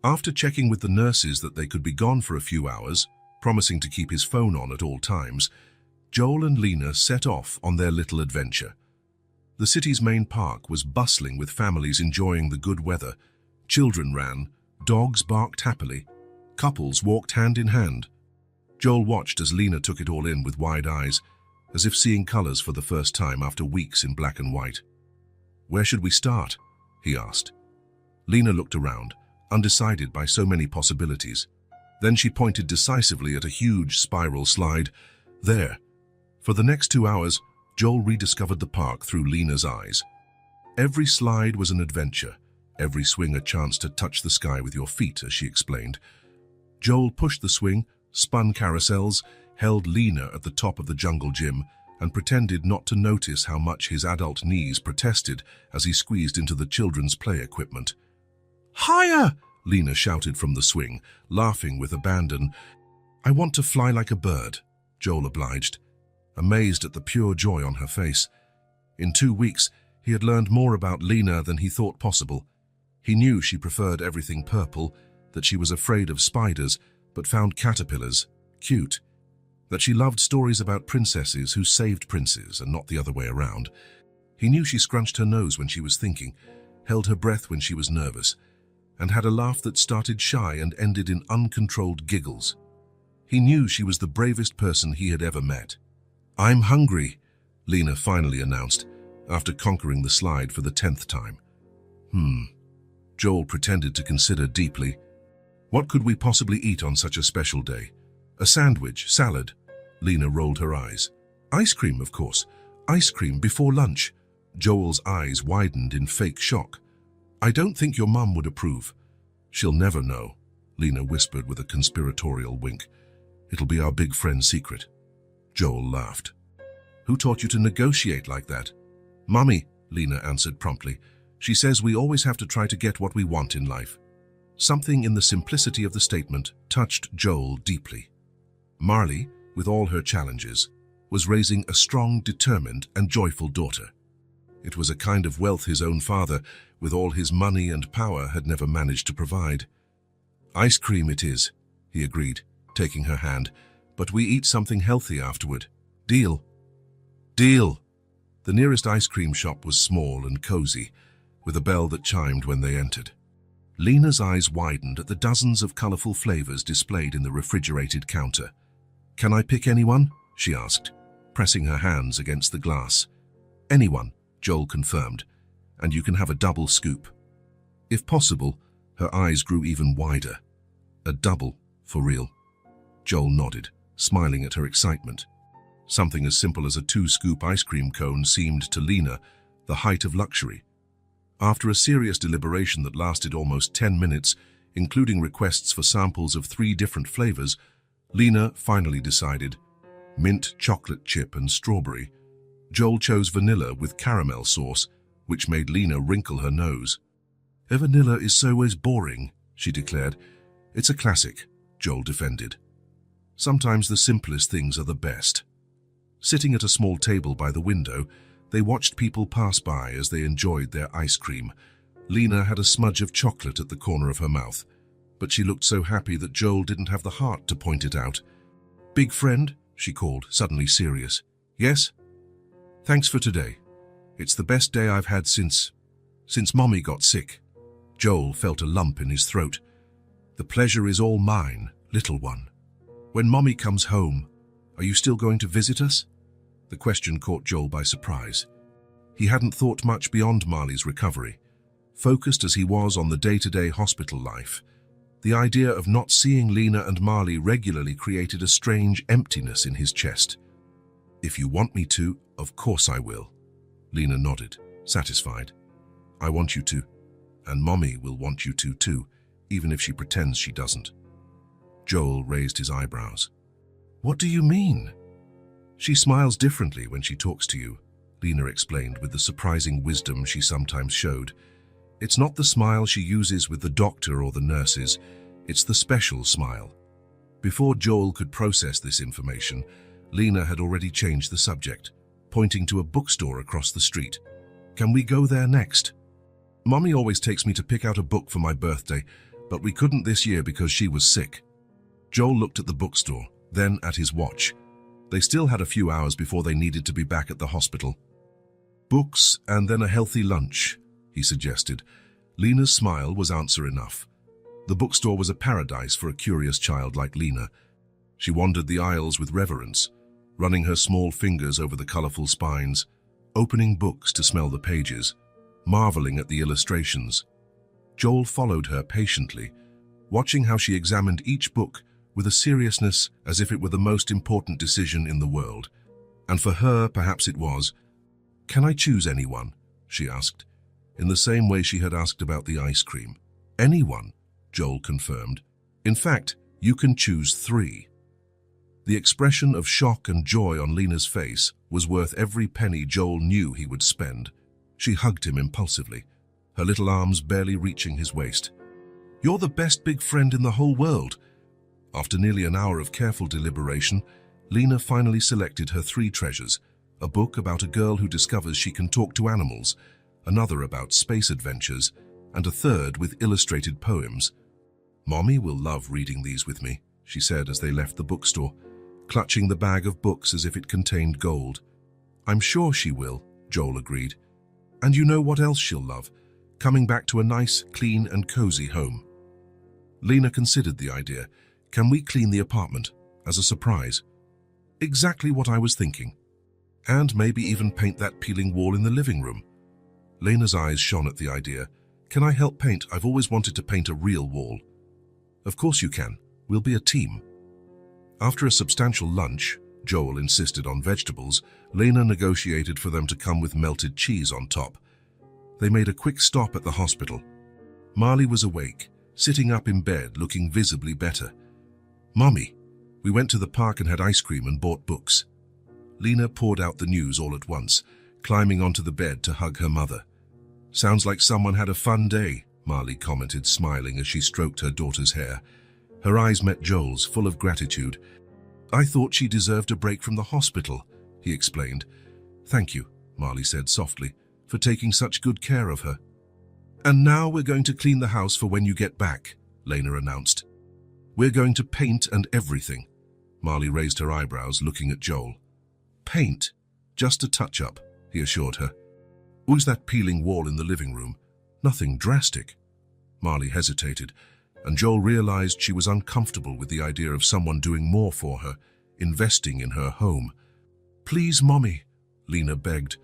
After checking with the nurses that they could be gone for a few hours, promising to keep his phone on at all times, Joel and Lena set off on their little adventure. The city's main park was bustling with families enjoying the good weather. Children ran, dogs barked happily, couples walked hand in hand. Joel watched as Lena took it all in with wide eyes, as if seeing colors for the first time after weeks in black and white. "Where should we start?" he asked. Lena looked around, undecided by so many possibilities. Then she pointed decisively at a huge spiral slide. "There." For the next 2 hours, Joel rediscovered the park through Lena's eyes. Every slide was an adventure, every swing a chance to touch the sky with your feet, as she explained. Joel pushed the swing, spun carousels, held Lena at the top of the jungle gym, and pretended not to notice how much his adult knees protested as he squeezed into the children's play equipment. "Higher!" Lena shouted from the swing, laughing with abandon. "I want to fly like a bird," Joel obliged, amazed at the pure joy on her face. In 2 weeks, he had learned more about Lena than he thought possible. He knew she preferred everything purple, that she was afraid of spiders, but found caterpillars cute, that she loved stories about princesses who saved princes and not the other way around. He knew she scrunched her nose when she was thinking, held her breath when she was nervous, and had a laugh that started shy and ended in uncontrolled giggles. He knew she was the bravest person he had ever met. "I'm hungry," Lena finally announced, after conquering the slide for the 10th time. Joel pretended to consider deeply. What could we possibly eat on such a special day? A sandwich, salad. Lena rolled her eyes. "Ice cream, of course. Ice cream before lunch." Joel's eyes widened in fake shock. "I don't think your mum would approve." "She'll never know," Lena whispered with a conspiratorial wink. "It'll be our big friend's secret." Joel laughed. "Who taught you to negotiate like that?" "Mummy," Lena answered promptly. "She says we always have to try to get what we want in life." Something in the simplicity of the statement touched Joel deeply. Marley, with all her challenges, was raising a strong, determined, and joyful daughter. It was a kind of wealth his own father, with all his money and power, had never managed to provide. "Ice cream it is," he agreed, taking her hand, "but we eat something healthy afterward. Deal?" "Deal!" The nearest ice cream shop was small and cozy, with a bell that chimed when they entered. Lena's eyes widened at the dozens of colorful flavors displayed in the refrigerated counter. "Can I pick anyone?" she asked, pressing her hands against the glass. "Anyone," Joel confirmed, "and you can have a double scoop." If possible, her eyes grew even wider. "A double, for real?" Joel nodded, smiling at her excitement. Something as simple as a 2-scoop ice cream cone seemed to Lena the height of luxury. After a serious deliberation that lasted almost 10 minutes, including requests for samples of 3 different flavors, Lena finally decided mint, chocolate chip, and strawberry. Joel chose vanilla with caramel sauce, which made Lena wrinkle her nose. Vanilla is so always boring, she declared. It's a classic, Joel defended. Sometimes the simplest things are the best. Sitting at a small table by the window, they watched people pass by as they enjoyed their ice cream. Lena had a smudge of chocolate at the corner of her mouth, but she looked so happy that Joel didn't have the heart to point it out. "Big friend?" she called, suddenly serious. "Yes? Thanks for today. It's the best day I've had since Mommy got sick." Joel felt a lump in his throat. "The pleasure is all mine, little one. When Mommy comes home, are you still going to visit us?" The question caught Joel by surprise. He hadn't thought much beyond Marley's recovery. Focused as he was on the day-to-day hospital life, the idea of not seeing Lena and Marley regularly created a strange emptiness in his chest. "If you want me to, of course I will." Lena nodded, satisfied. "I want you to, and Mommy will want you to too, even if she pretends she doesn't." Joel raised his eyebrows. "What do you mean?" "She smiles differently when she talks to you," Lena explained with the surprising wisdom she sometimes showed. "It's not the smile she uses with the doctor or the nurses, it's the special smile." Before Joel could process this information, Lena had already changed the subject, pointing to a bookstore across the street. "Can we go there next? Mommy always takes me to pick out a book for my birthday, but we couldn't this year because she was sick." Joel looked at the bookstore, then at his watch. They still had a few hours before they needed to be back at the hospital. "Books and then a healthy lunch," he suggested. Lena's smile was answer enough. The bookstore was a paradise for a curious child like Lena. She wandered the aisles with reverence, running her small fingers over the colorful spines, opening books to smell the pages, marveling at the illustrations. Joel followed her patiently, watching how she examined each book with a seriousness as if it were the most important decision in the world. And for her, perhaps it was. "Can I choose anyone?" she asked, in the same way she had asked about the ice cream. "Anyone," Joel confirmed. "In fact, you can choose 3. The expression of shock and joy on Lena's face was worth every penny Joel knew he would spend. She hugged him impulsively, her little arms barely reaching his waist. "You're the best big friend in the whole world." After nearly an hour of careful deliberation, Lena finally selected her 3 treasures: a book about a girl who discovers she can talk to animals, another about space adventures, and a third with illustrated poems. "Mommy will love reading these with me," she said as they left the bookstore, clutching the bag of books as if it contained gold. "I'm sure she will," Joel agreed. "And you know what else she'll love? Coming back to a nice, clean and cozy home." Lena considered the idea. "Can we clean the apartment as a surprise?" "Exactly what I was thinking. And maybe even paint that peeling wall in the living room." Lena's eyes shone at the idea. "Can I help paint? I've always wanted to paint a real wall." "Of course you can. We'll be a team." After a substantial lunch, Joel insisted on vegetables, Lena negotiated for them to come with melted cheese on top. They made a quick stop at the hospital. Marley was awake, sitting up in bed, looking visibly better. "Mommy, we went to the park and had ice cream and bought books." Lena poured out the news all at once, climbing onto the bed to hug her mother. "Sounds like someone had a fun day," Marley commented, smiling as she stroked her daughter's hair. Her eyes met Joel's, full of gratitude. "I thought she deserved a break from the hospital," he explained. "Thank you," Marley said softly, "for taking such good care of her." "And now we're going to clean the house for when you get back," Lena announced. "We're going to paint and everything." Marley raised her eyebrows, looking at Joel. "Paint? Just a touch-up," he assured her. "Who's that peeling wall in the living room? Nothing drastic." Marley hesitated, and Joel realized she was uncomfortable with the idea of someone doing more for her, investing in her home. "Please, Mommy," Lena begged.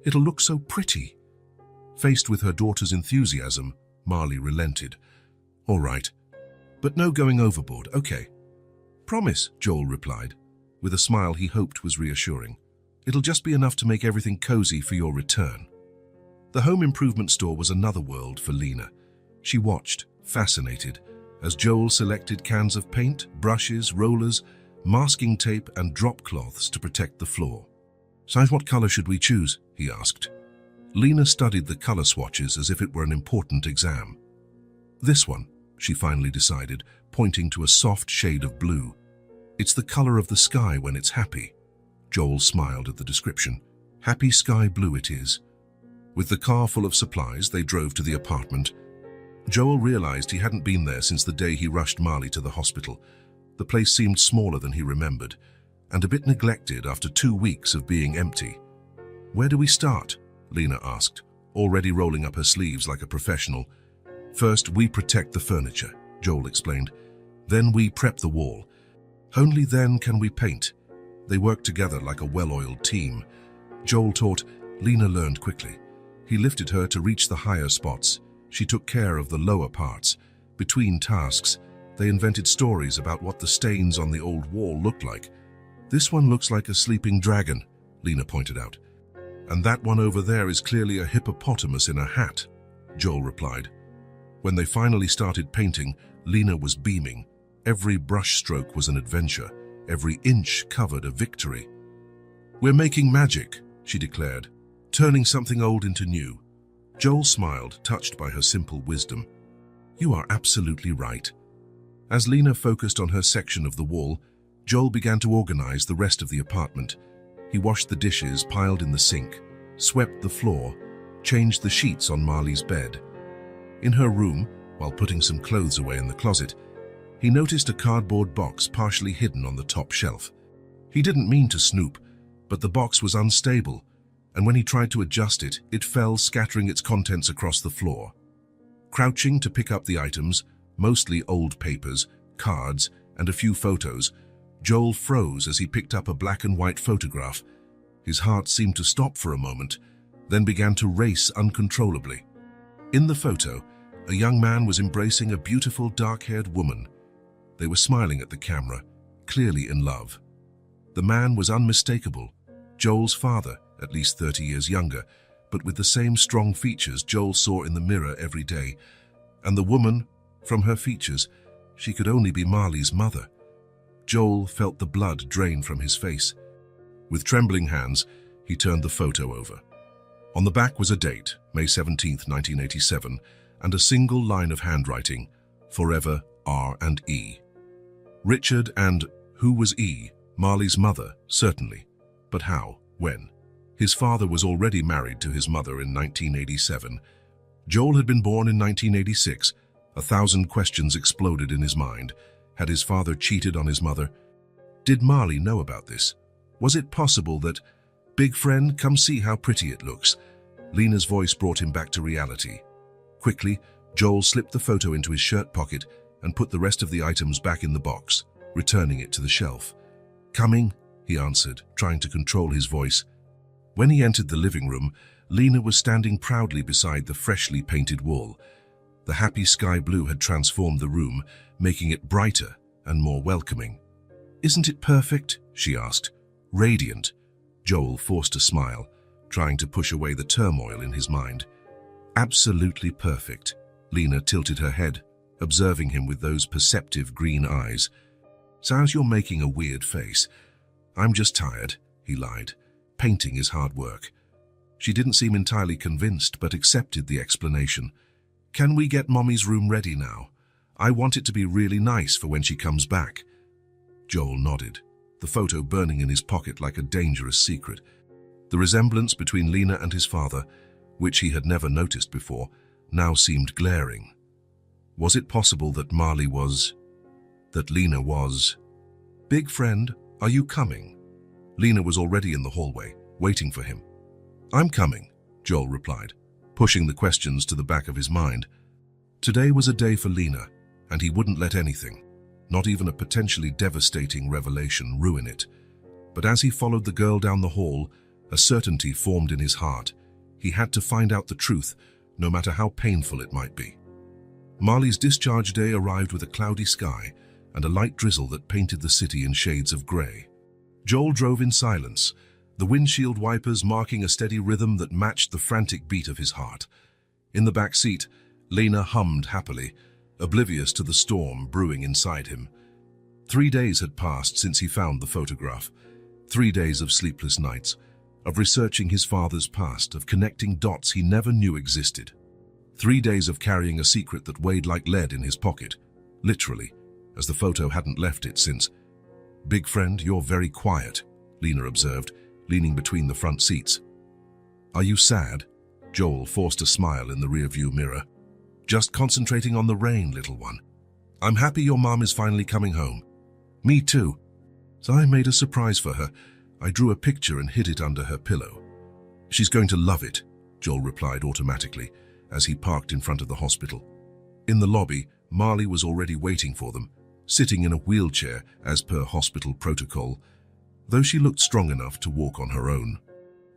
"It'll look so pretty." Faced with her daughter's enthusiasm, Marley relented. "All right, but no going overboard, okay?" "Promise," Joel replied, with a smile he hoped was reassuring. "It'll just be enough to make everything cozy for your return." The home improvement store was another world for Lena. She watched, fascinated, as Joel selected cans of paint, brushes, rollers, masking tape and drop cloths to protect the floor. "Size, what color should we choose?" he asked. Lena studied the color swatches as if it were an important exam. "This one," she finally decided, pointing to a soft shade of blue. "It's the color of the sky when it's happy." Joel smiled at the description. "Happy sky blue it is." With the car full of supplies, they drove to the apartment. Joel realized he hadn't been there since the day he rushed Marley to the hospital. The place seemed smaller than he remembered, and a bit neglected after 2 weeks of being empty. "Where do we start?" Lena asked, already rolling up her sleeves like a professional. "First, we protect the furniture," Joel explained. "Then we prep the wall. Only then can we paint." They worked together like a well-oiled team. Joel taught, Lena learned quickly. He lifted her to reach the higher spots. She took care of the lower parts. Between tasks, they invented stories about what the stains on the old wall looked like. "This one looks like a sleeping dragon," Lena pointed out. "And that one over there is clearly a hippopotamus in a hat," Joel replied. When they finally started painting, Lena was beaming. Every brush stroke was an adventure. Every inch covered a victory. "We're making magic," she declared, "turning something old into new." Joel smiled, touched by her simple wisdom. "You are absolutely right." As Lena focused on her section of the wall, Joel began to organize the rest of the apartment. He washed the dishes piled in the sink, swept the floor, changed the sheets on Marley's bed. In her room, while putting some clothes away in the closet, he noticed a cardboard box partially hidden on the top shelf. He didn't mean to snoop, but the box was unstable, and when he tried to adjust it, it fell, scattering its contents across the floor. Crouching to pick up the items, mostly old papers, cards, and a few photos, Joel froze as he picked up a black and white photograph. His heart seemed to stop for a moment, then began to race uncontrollably. In the photo, a young man was embracing a beautiful dark-haired woman. They were smiling at the camera, clearly in love. The man was unmistakable, Joel's father, at least 30 years younger, but with the same strong features Joel saw in the mirror every day. And the woman, from her features, she could only be Marley's mother. Joel felt the blood drain from his face. With trembling hands, he turned the photo over. On the back was a date, May 17, 1987, and a single line of handwriting, "Forever R&E." Richard and who was E? Marley's mother, certainly. But how? When? His father was already married to his mother in 1987. Joel had been born in 1986. 1,000 questions exploded in his mind. Had his father cheated on his mother? Did Marley know about this? Was it possible that, "Big friend, come see how pretty it looks"? Lena's voice brought him back to reality. Quickly, Joel slipped the photo into his shirt pocket and put the rest of the items back in the box, returning it to the shelf. "Coming," he answered, trying to control his voice. When he entered the living room, Lena was standing proudly beside the freshly painted wall. The happy sky blue had transformed the room, making it brighter and more welcoming. "Isn't it perfect?" she asked. "Radiant." Joel forced a smile, trying to push away the turmoil in his mind. "Absolutely perfect." Lena tilted her head, observing him with those perceptive green eyes. "Sounds you're making a weird face." "I'm just tired," he lied. "Painting is hard work." She didn't seem entirely convinced, but accepted the explanation. "Can we get Mommy's room ready now? I want it to be really nice for when she comes back." Joel nodded, the photo burning in his pocket like a dangerous secret. The resemblance between Lena and his father, which he had never noticed before, now seemed glaring. Was it possible that Lena was... "Big friend, are you coming?" Lena was already in the hallway, waiting for him. "I'm coming," Joel replied, pushing the questions to the back of his mind. Today was a day for Lena, and he wouldn't let anything, not even a potentially devastating revelation, ruin it. But as he followed the girl down the hall, a certainty formed in his heart. He had to find out the truth, no matter how painful it might be. Marley's discharge day arrived with a cloudy sky and a light drizzle that painted the city in shades of grey. Joel drove in silence, the windshield wipers marking a steady rhythm that matched the frantic beat of his heart. In the back seat, Lena hummed happily, oblivious to the storm brewing inside him. 3 days had passed since he found the photograph. 3 days of sleepless nights, of researching his father's past, of connecting dots he never knew existed. 3 days of carrying a secret that weighed like lead in his pocket, literally, as the photo hadn't left it since. "Big friend, you're very quiet," Lena observed, leaning between the front seats. "Are you sad?" Joel forced a smile in the rearview mirror. "Just concentrating on the rain, little one. I'm happy your mom is finally coming home." "Me too." So I made a surprise for her. I drew a picture and hid it under her pillow. "She's going to love it," Joel replied automatically as he parked in front of the hospital. In the lobby, Marley was already waiting for them, sitting in a wheelchair as per hospital protocol, though she looked strong enough to walk on her own.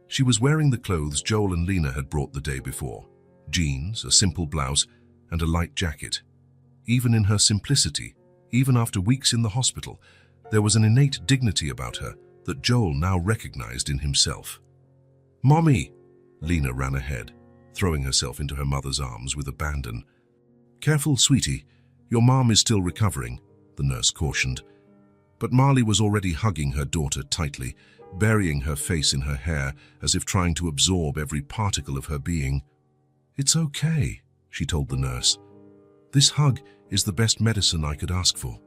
She was wearing the clothes Joel and Lena had brought the day before: jeans, a simple blouse, and a light jacket. Even in her simplicity, even after weeks in the hospital, there was an innate dignity about her that Joel now recognized in himself. "Mommy!" Lena ran ahead, throwing herself into her mother's arms with abandon. "Careful, sweetie. Your mom is still recovering," the nurse cautioned. But Marley was already hugging her daughter tightly, burying her face in her hair as if trying to absorb every particle of her being. "It's okay," she told the nurse. "This hug is the best medicine I could ask for."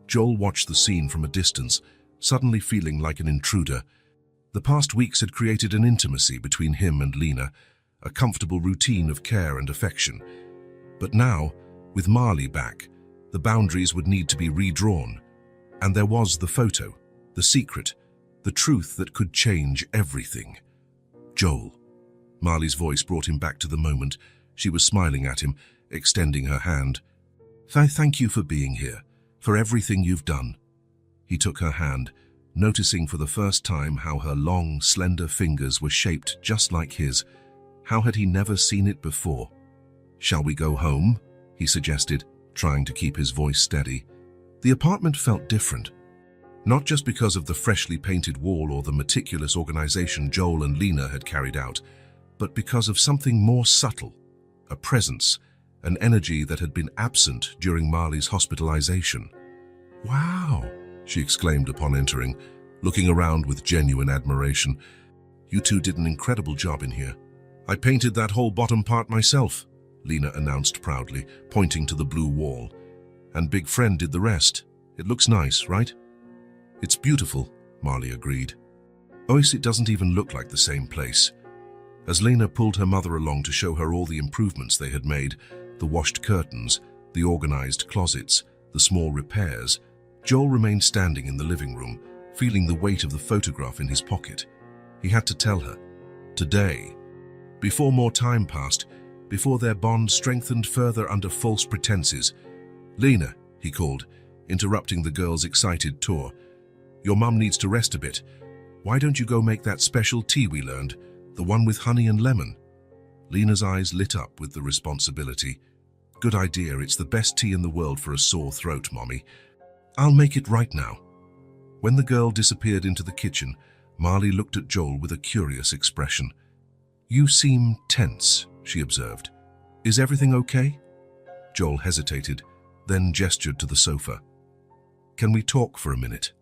Joel watched the scene from a distance, suddenly feeling like an intruder. The past weeks had created an intimacy between him and Lena, a comfortable routine of care and affection. But now, with Marley back, the boundaries would need to be redrawn. And there was the photo, the secret, the truth that could change everything. "Joel." Marley's voice brought him back to the moment. She was smiling at him, extending her hand. Thank you for being here, for everything you've done." He took her hand, noticing for the first time how her long, slender fingers were shaped just like his. How had he never seen it before? "Shall we go home?" he suggested, trying to keep his voice steady. The apartment felt different. Not just because of the freshly painted wall or the meticulous organization Joel and Lena had carried out, but because of something more subtle, a presence, an energy that had been absent during Marley's hospitalization. "Wow," she exclaimed upon entering, looking around with genuine admiration. "You two did an incredible job in here." "I painted that whole bottom part myself," Lena announced proudly, pointing to the blue wall. "And Big Friend did the rest. It looks nice, right?" "It's beautiful," Marley agreed. "Ois, it doesn't even look like the same place." As Lena pulled her mother along to show her all the improvements they had made, the washed curtains, the organized closets, the small repairs, Joel remained standing in the living room, feeling the weight of the photograph in his pocket. He had to tell her. Today. Before more time passed, before their bond strengthened further under false pretenses. "Lena," he called, interrupting the girl's excited tour. "Your mum needs to rest a bit. Why don't you go make that special tea we learned, the one with honey and lemon?" Lena's eyes lit up with the responsibility. "Good idea, it's the best tea in the world for a sore throat, Mommy. I'll make it right now." When the girl disappeared into the kitchen, Marley looked at Joel with a curious expression. "You seem tense," she observed. "Is everything okay?" Joel hesitated, then gestured to the sofa. "Can we talk for a minute?"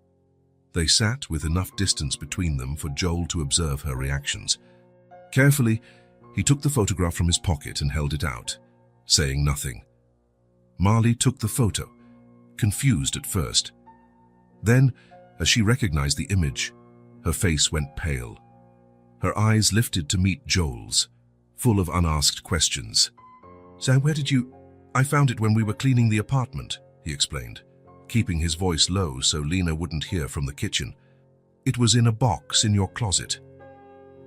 They sat with enough distance between them for Joel to observe her reactions. Carefully, he took the photograph from his pocket and held it out, saying nothing. Marley took the photo, confused at first. Then, as she recognized the image, her face went pale. Her eyes lifted to meet Joel's, full of unasked questions. "So where did you—" "I found it when we were cleaning the apartment," he explained, keeping his voice low so Lena wouldn't hear from the kitchen. "It was in a box in your closet."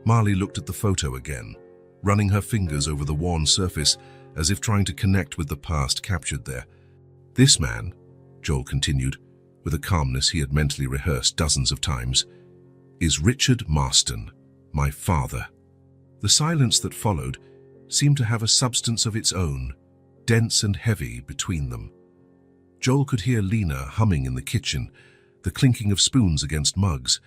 Marley looked at the photo again, running her fingers over the worn surface as if trying to connect with the past captured there. "This man," Joel continued, with a calmness he had mentally rehearsed dozens of times, "is Richard Marston, my father." The silence that followed seemed to have a substance of its own, dense and heavy between them. Joel could hear Lena humming in the kitchen, the clinking of spoons against mugs,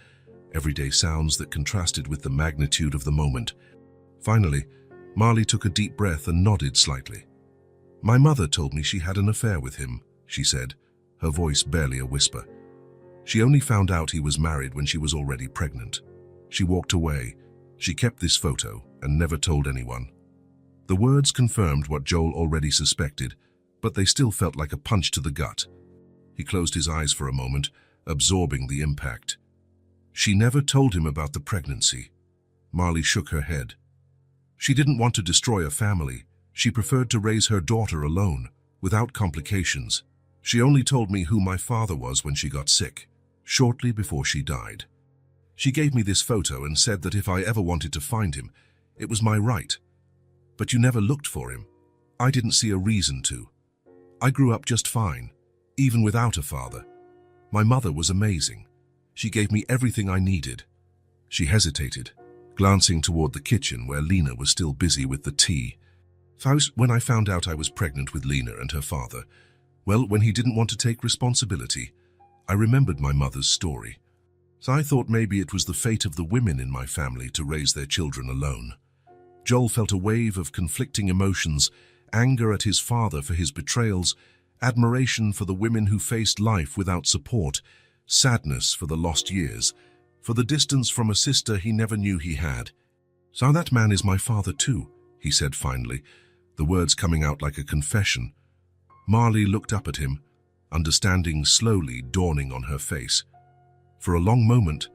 everyday sounds that contrasted with the magnitude of the moment. Finally, Marley took a deep breath and nodded slightly. "My mother told me she had an affair with him," she said, her voice barely a whisper. "She only found out he was married when she was already pregnant. She walked away. She kept this photo and never told anyone." The words confirmed what Joel already suspected, but they still felt like a punch to the gut. He closed his eyes for a moment, absorbing the impact. "She never told him about the pregnancy." Marley shook her head. "She didn't want to destroy a family. She preferred to raise her daughter alone, without complications. She only told me who my father was when she got sick, shortly before she died. She gave me this photo and said that if I ever wanted to find him, it was my right. But you never looked for him. I didn't see a reason to. I grew up just fine, even without a father. My mother was amazing. She gave me everything I needed." She hesitated, glancing toward the kitchen where Lena was still busy with the tea. "When I found out I was pregnant with Lena and her father, well, when he didn't want to take responsibility, I remembered my mother's story. So I thought maybe it was the fate of the women in my family to raise their children alone." Joel felt a wave of conflicting emotions, anger at his father for his betrayals, admiration for the women who faced life without support, sadness for the lost years, for the distance from a sister he never knew he had. "So that man is my father too," he said finally, the words coming out like a confession. Marley looked up at him, understanding slowly dawning on her face. For a long moment,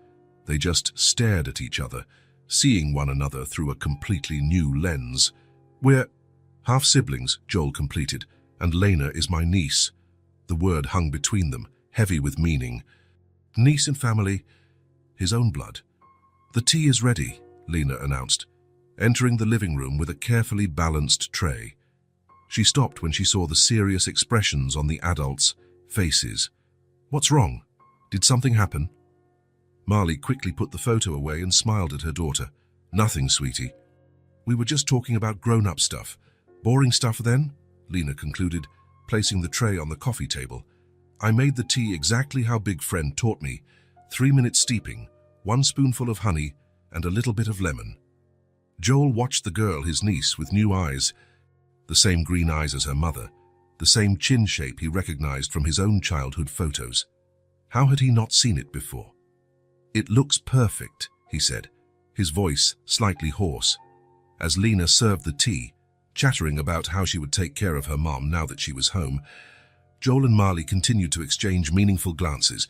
they just stared at each other, seeing one another through a completely new lens. "We're half-siblings," Joel completed, "and Lena is my niece." The word hung between them, heavy with meaning. Niece and family, his own blood. "The tea is ready," Lena announced, entering the living room with a carefully balanced tray. She stopped when she saw the serious expressions on the adults' faces. "What's wrong? Did something happen?" Marley quickly put the photo away and smiled at her daughter. "Nothing, sweetie. We were just talking about grown-up stuff. Boring stuff then?" Lena concluded, placing the tray on the coffee table. "I made the tea exactly how Big Friend taught me. 3 minutes steeping, 1 spoonful of honey, and a little bit of lemon." Joel watched the girl, his niece, with new eyes. The same green eyes as her mother, the same chin shape he recognized from his own childhood photos. How had he not seen it before? "It looks perfect," he said, his voice slightly hoarse, as Lena served the tea, chattering about how she would take care of her mom now that she was home. Joel and Marley continued to exchange meaningful glances.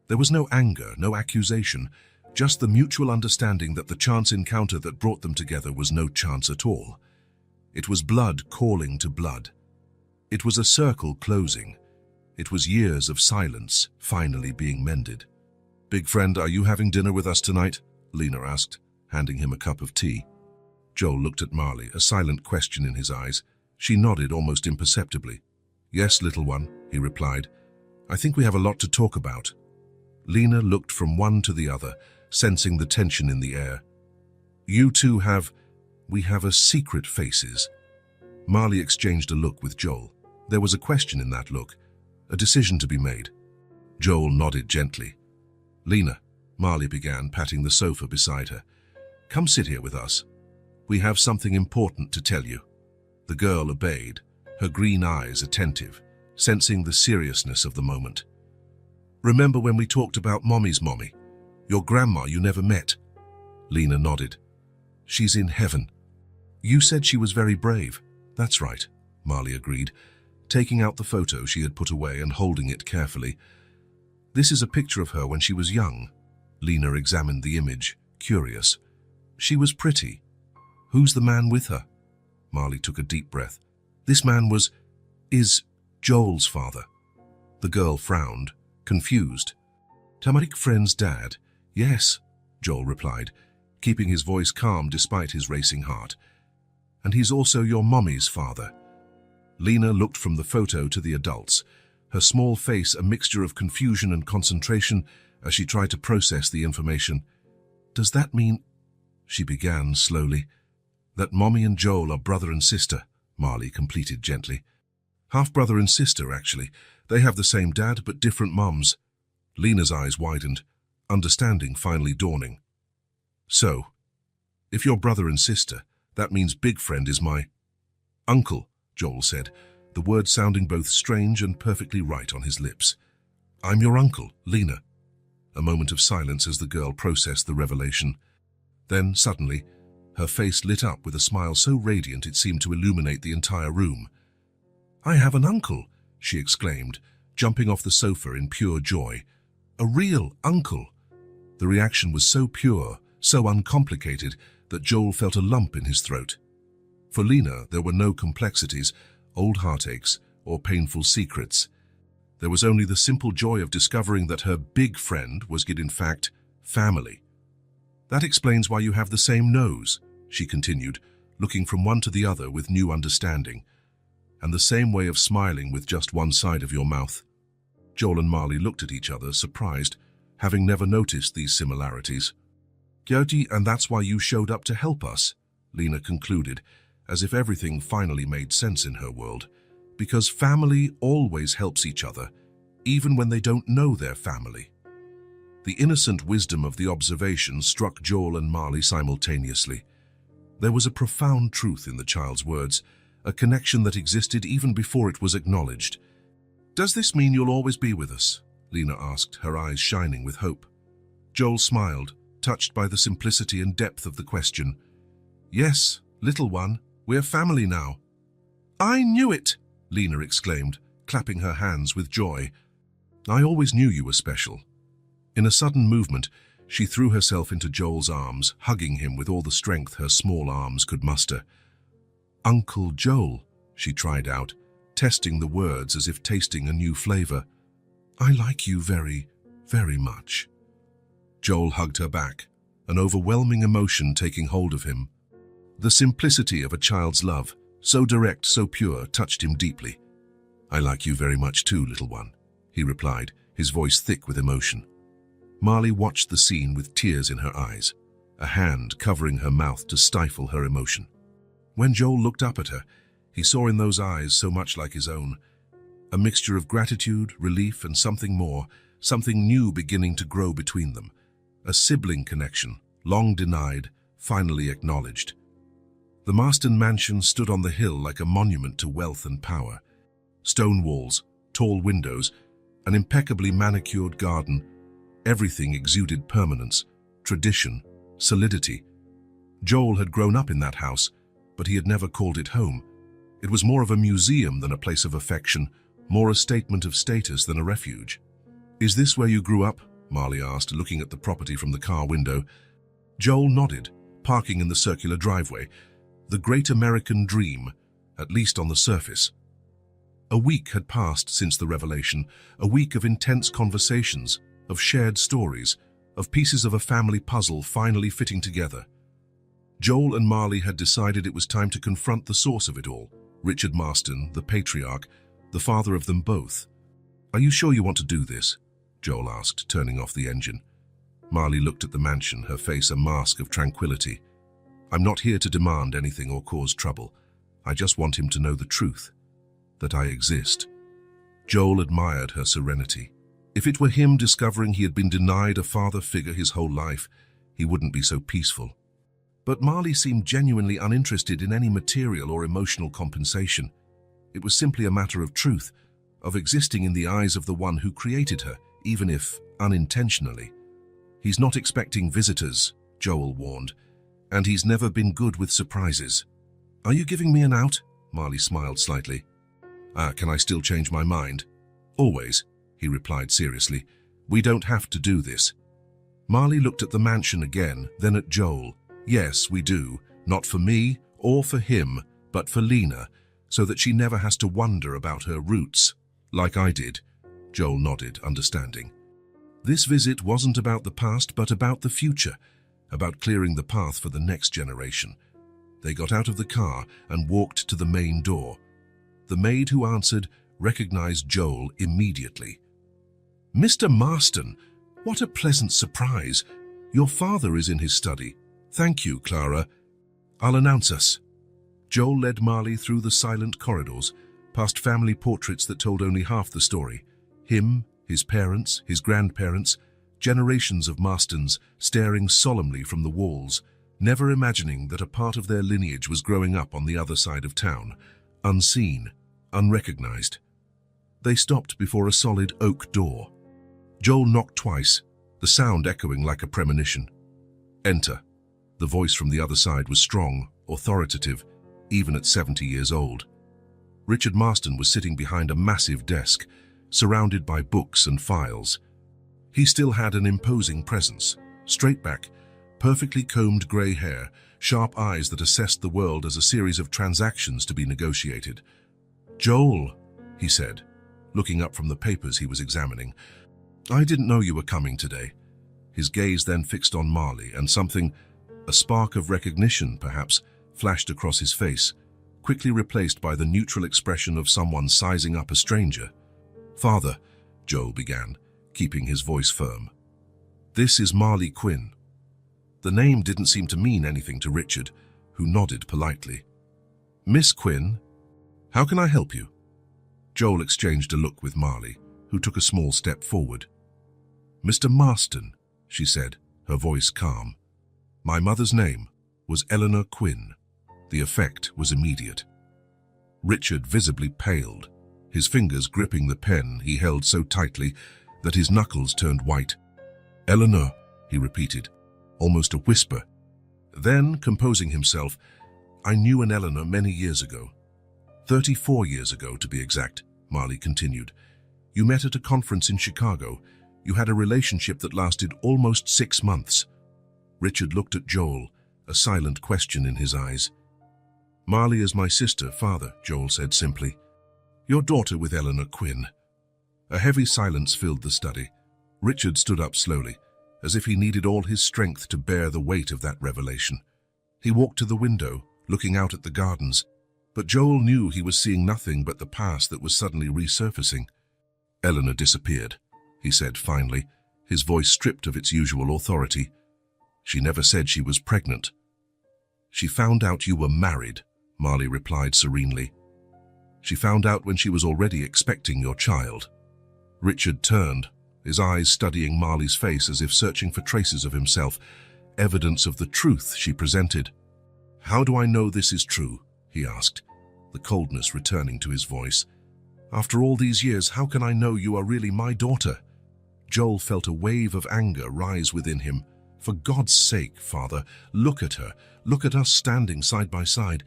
There was no anger, no accusation, just the mutual understanding that the chance encounter that brought them together was no chance at all. It was blood calling to blood. It was a circle closing. It was years of silence finally being mended. "Big Friend, are you having dinner with us tonight?" Lena asked, handing him a cup of tea. Joel looked at Marley, a silent question in his eyes. She nodded almost imperceptibly. "Yes, little one," he replied. "I think we have a lot to talk about." Lena looked from one to the other, sensing the tension in the air. "You two we have a secret, faces." Marley exchanged a look with Joel. There was a question in that look, a decision to be made. Joel nodded gently. "Lena," Marley began, patting the sofa beside her, "come sit here with us. We have something important to tell you." The girl obeyed, her green eyes attentive, sensing the seriousness of the moment. "Remember when we talked about Mommy's mommy? Your grandma you never met?" Lena nodded. "She's in heaven." "You said she was very brave." "That's right," Marley agreed, taking out the photo she had put away and holding it carefully. "This is a picture of her when she was young." Lena examined the image, curious. "She was pretty. Who's the man with her?" Marley took a deep breath. "This man is Joel's father." The girl frowned, confused. "Tamarik Friend's dad?" "Yes," Joel replied, keeping his voice calm despite his racing heart. "And he's also your mommy's father." Lena looked from the photo to the adults, her small face a mixture of confusion and concentration as she tried to process the information. "Does that mean," she began slowly, "that Mommy and Joel are brother and sister?" Marley completed gently. "Half-brother and sister, actually. They have the same dad but different moms." Lena's eyes widened. understanding finally dawning. So, if you're brother and sister, that means big friend is my uncle, Joel said, the word sounding both strange and perfectly right on his lips. I'm your uncle, Lena. A moment of silence as the girl processed the revelation. Then, suddenly, her face lit up with a smile so radiant it seemed to illuminate the entire room. I have an uncle, she exclaimed, jumping off the sofa in pure joy. A real uncle. The reaction was so pure, so uncomplicated, that Joel felt a lump in his throat. For Lena, there were no complexities, old heartaches, or painful secrets. There was only the simple joy of discovering that her big friend was, in fact, family. That explains why you have the same nose, she continued, looking from one to the other with new understanding, and the same way of smiling with just one side of your mouth. Joel and Marley looked at each other, surprised, having never noticed these similarities. Gertie, and that's why you showed up to help us, Lena concluded, as if everything finally made sense in her world. Because family always helps each other, even when they don't know their family. The innocent wisdom of the observation struck Joel and Marley simultaneously. There was a profound truth in the child's words, a connection that existed even before it was acknowledged. Does this mean you'll always be with us? Lena asked, her eyes shining with hope. Joel smiled, touched by the simplicity and depth of the question. Yes, little one, we're family now. I knew it! Lena exclaimed, clapping her hands with joy. I always knew you were special. In a sudden movement, she threw herself into Joel's arms, hugging him with all the strength her small arms could muster. Uncle Joel, she tried out, testing the words as if tasting a new flavor. I like you very, very much. Joel hugged her back, an overwhelming emotion taking hold of him. The simplicity of a child's love, so direct, so pure, touched him deeply. I like you very much too, little one, he replied, his voice thick with emotion. Marley watched the scene with tears in her eyes, a hand covering her mouth to stifle her emotion. When Joel looked up at her, he saw in those eyes so much like his own, a mixture of gratitude, relief, and something more, something new beginning to grow between them, a sibling connection, long denied, finally acknowledged. The Marston mansion stood on the hill like a monument to wealth and power. Stone walls, tall windows, an impeccably manicured garden, everything exuded permanence, tradition, solidity. Joel had grown up in that house, but he had never called it home. It was more of a museum than a place of affection, more a statement of status than a refuge. Is this where you grew up? Marley asked, looking at the property from the car window. Joel nodded, parking in the circular driveway. The great American dream, at least on the surface. A week had passed since the revelation, a week of intense conversations, of shared stories, of pieces of a family puzzle finally fitting together. Joel and Marley had decided it was time to confront the source of it all, Richard Marston, the patriarch, the father of them both. Are you sure you want to do this? Joel asked, turning off the engine. Marley looked at the mansion, her face a mask of tranquility. I'm not here to demand anything or cause trouble. I just want him to know the truth, that I exist. Joel admired her serenity. If it were him discovering he had been denied a father figure his whole life, he wouldn't be so peaceful. But Marley seemed genuinely uninterested in any material or emotional compensation. It was simply a matter of truth, of existing in the eyes of the one who created her, even if unintentionally. He's not expecting visitors, Joel warned, and he's never been good with surprises. Are you giving me an out? Marley smiled slightly. Can I still change my mind? Always, he replied seriously. We don't have to do this. Marley looked at the mansion again, then at Joel. Yes, we do. Not for me or for him, but for Lena, so that she never has to wonder about her roots, like I did. Joel nodded, understanding. This visit wasn't about the past, but about the future, about clearing the path for the next generation. They got out of the car and walked to the main door. The maid who answered recognized Joel immediately. Mr. Marston, what a pleasant surprise. Your father is in his study. Thank you, Clara. I'll announce us. Joel led Marley through the silent corridors, past family portraits that told only half the story. Him, his parents, his grandparents, Generations of Marstons staring solemnly from the walls, never imagining that a part of their lineage was growing up on the other side of town, unseen, unrecognized. They stopped before a solid oak door. Joel knocked twice, the sound echoing like a premonition. "Enter." The voice from the other side was strong, authoritative, even at 70 years old. Richard Marston was sitting behind a massive desk, surrounded by books and files. He still had an imposing presence, straight back, perfectly combed grey hair, sharp eyes that assessed the world as a series of transactions to be negotiated. "Joel," he said, looking up from the papers he was examining, "I didn't know you were coming today." His gaze then fixed on Marley, and something, a spark of recognition perhaps, flashed across his face, quickly replaced by the neutral expression of someone sizing up a stranger. "Father," Joel began, keeping his voice firm. "This is Marley Quinn." The name didn't seem to mean anything to Richard, who nodded politely. "Miss Quinn, how can I help you?" Joel exchanged a look with Marley, who took a small step forward. "Mr. Marston," she said, her voice calm. "My mother's name was Eleanor Quinn." The effect was immediate. Richard visibly paled, his fingers gripping the pen he held so tightly that his knuckles turned white. "Eleanor," he repeated, almost a whisper. Then, composing himself, "I knew an Eleanor many years ago. 34 years ago, to be exact," Marley continued. "You met at a conference in Chicago. You had a relationship that lasted almost 6 months." Richard looked at Joel, a silent question in his eyes. "Marley is my sister, father," Joel said simply. "Your daughter with Eleanor Quinn." A heavy silence filled the study. Richard stood up slowly, as if he needed all his strength to bear the weight of that revelation. He walked to the window, looking out at the gardens, but Joel knew he was seeing nothing but the past that was suddenly resurfacing. "Eleanor disappeared," he said finally, his voice stripped of its usual authority. "She never said she was pregnant." "She found out you were married," Marley replied serenely. "She found out when she was already expecting your child." Richard turned, his eyes studying Marley's face as if searching for traces of himself, evidence of the truth she presented. "How do I know this is true?" he asked, the coldness returning to his voice. "After all these years, how can I know you are really my daughter?" Joel felt a wave of anger rise within him. "For God's sake, Father, look at her. Look at us standing side by side.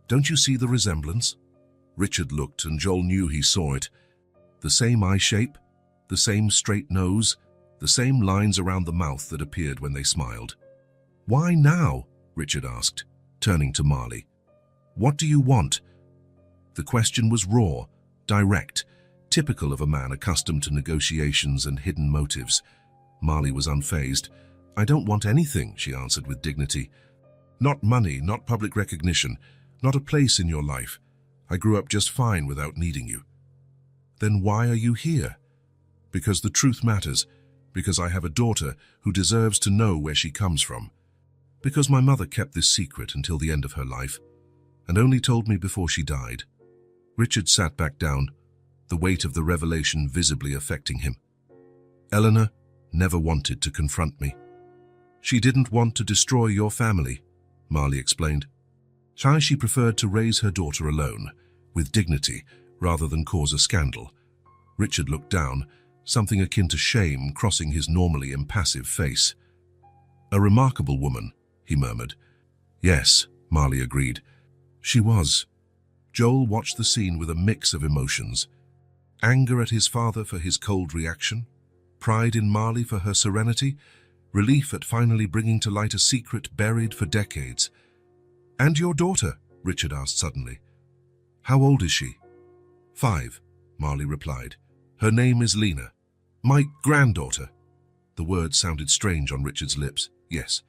Don't you see the resemblance?" Richard looked, and Joel knew he saw it. The same eye shape, the same straight nose, the same lines around the mouth that appeared when they smiled. "Why now?" Richard asked, turning to Marley. "What do you want?" The question was raw, direct, typical of a man accustomed to negotiations and hidden motives. Marley was unfazed. "I don't want anything," she answered with dignity. "Not money, not public recognition, not a place in your life. I grew up just fine without needing you." "Then why are you here?" "Because the truth matters. Because I have a daughter who deserves to know where she comes from. Because my mother kept this secret until the end of her life, and only told me before she died." Richard sat back down, the weight of the revelation visibly affecting him. "Eleanor never wanted to confront me. She didn't want to destroy your family," Marley explained. She preferred to raise her daughter alone, with dignity, rather than cause a scandal. Richard looked down, something akin to shame crossing his normally impassive face. "A remarkable woman," he murmured. "Yes," Marley agreed. "She was." Joel watched the scene with a mix of emotions. Anger at his father for his cold reaction, pride in Marley for her serenity, relief at finally bringing to light a secret buried for decades. "And your daughter?" Richard asked suddenly. "How old is she?" 5, Marley replied. "Her name is Lena. My granddaughter." The word sounded strange on Richard's lips. "Yes."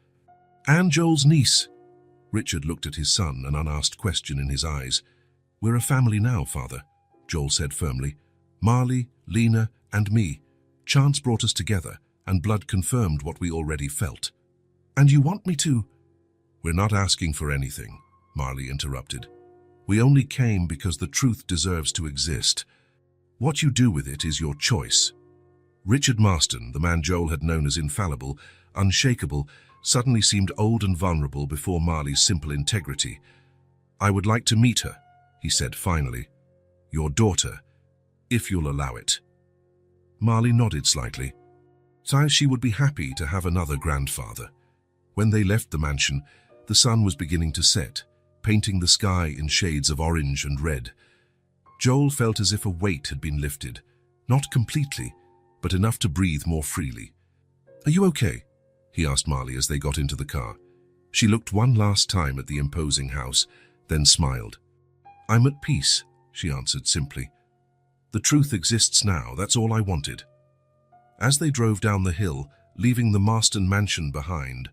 "And Joel's niece." Richard looked at his son, an unasked question in his eyes. "We're a family now, Father," Joel said firmly. "Marley, Lena, and me. Chance brought us together, and blood confirmed what we already felt." "And you want me to—" "We're not asking for anything," Marley interrupted. "We only came because the truth deserves to exist. What you do with it is your choice." Richard Marston, the man Joel had known as infallible, unshakable, suddenly seemed old and vulnerable before Marley's simple integrity. "I would like to meet her," he said finally. "Your daughter, if you'll allow it." Marley nodded slightly. She would be happy to have another grandfather. When they left the mansion, the sun was beginning to set, painting the sky in shades of orange and red. Joel felt as if a weight had been lifted, not completely, but enough to breathe more freely. "Are you okay?" he asked Marley as they got into the car. She looked one last time at the imposing house, then smiled. "I'm at peace," she answered simply. "The truth exists now, that's all I wanted." As they drove down the hill, leaving the Marston mansion behind,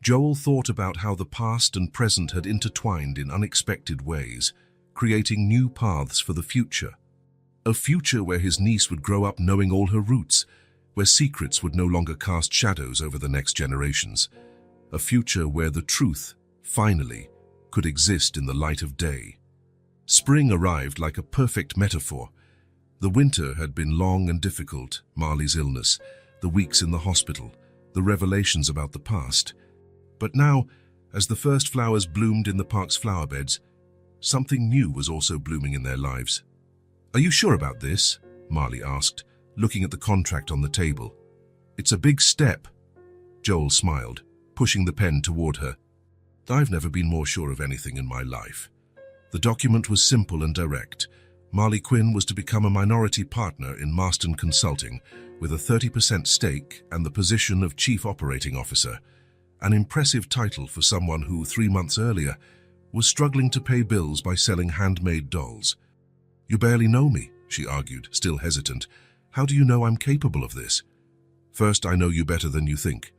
Joel thought about how the past and present had intertwined in unexpected ways, creating new paths for the future. A future where his niece would grow up knowing all her roots, where secrets would no longer cast shadows over the next generations. A future where the truth, finally, could exist in the light of day. Spring arrived like a perfect metaphor. The winter had been long and difficult, Marley's illness, the weeks in the hospital, the revelations about the past. But now, as the first flowers bloomed in the park's flower beds, something new was also blooming in their lives. "Are you sure about this?" Marley asked, looking at the contract on the table. "It's a big step." Joel smiled, pushing the pen toward her. "I've never been more sure of anything in my life." The document was simple and direct. Marley Quinn was to become a minority partner in Marston Consulting, with a 30% stake and the position of Chief Operating Officer, an impressive title for someone who, 3 months earlier, was struggling to pay bills by selling handmade dolls. "You barely know me," she argued, still hesitant. "How do you know I'm capable of this?" "First, I know you better than you think.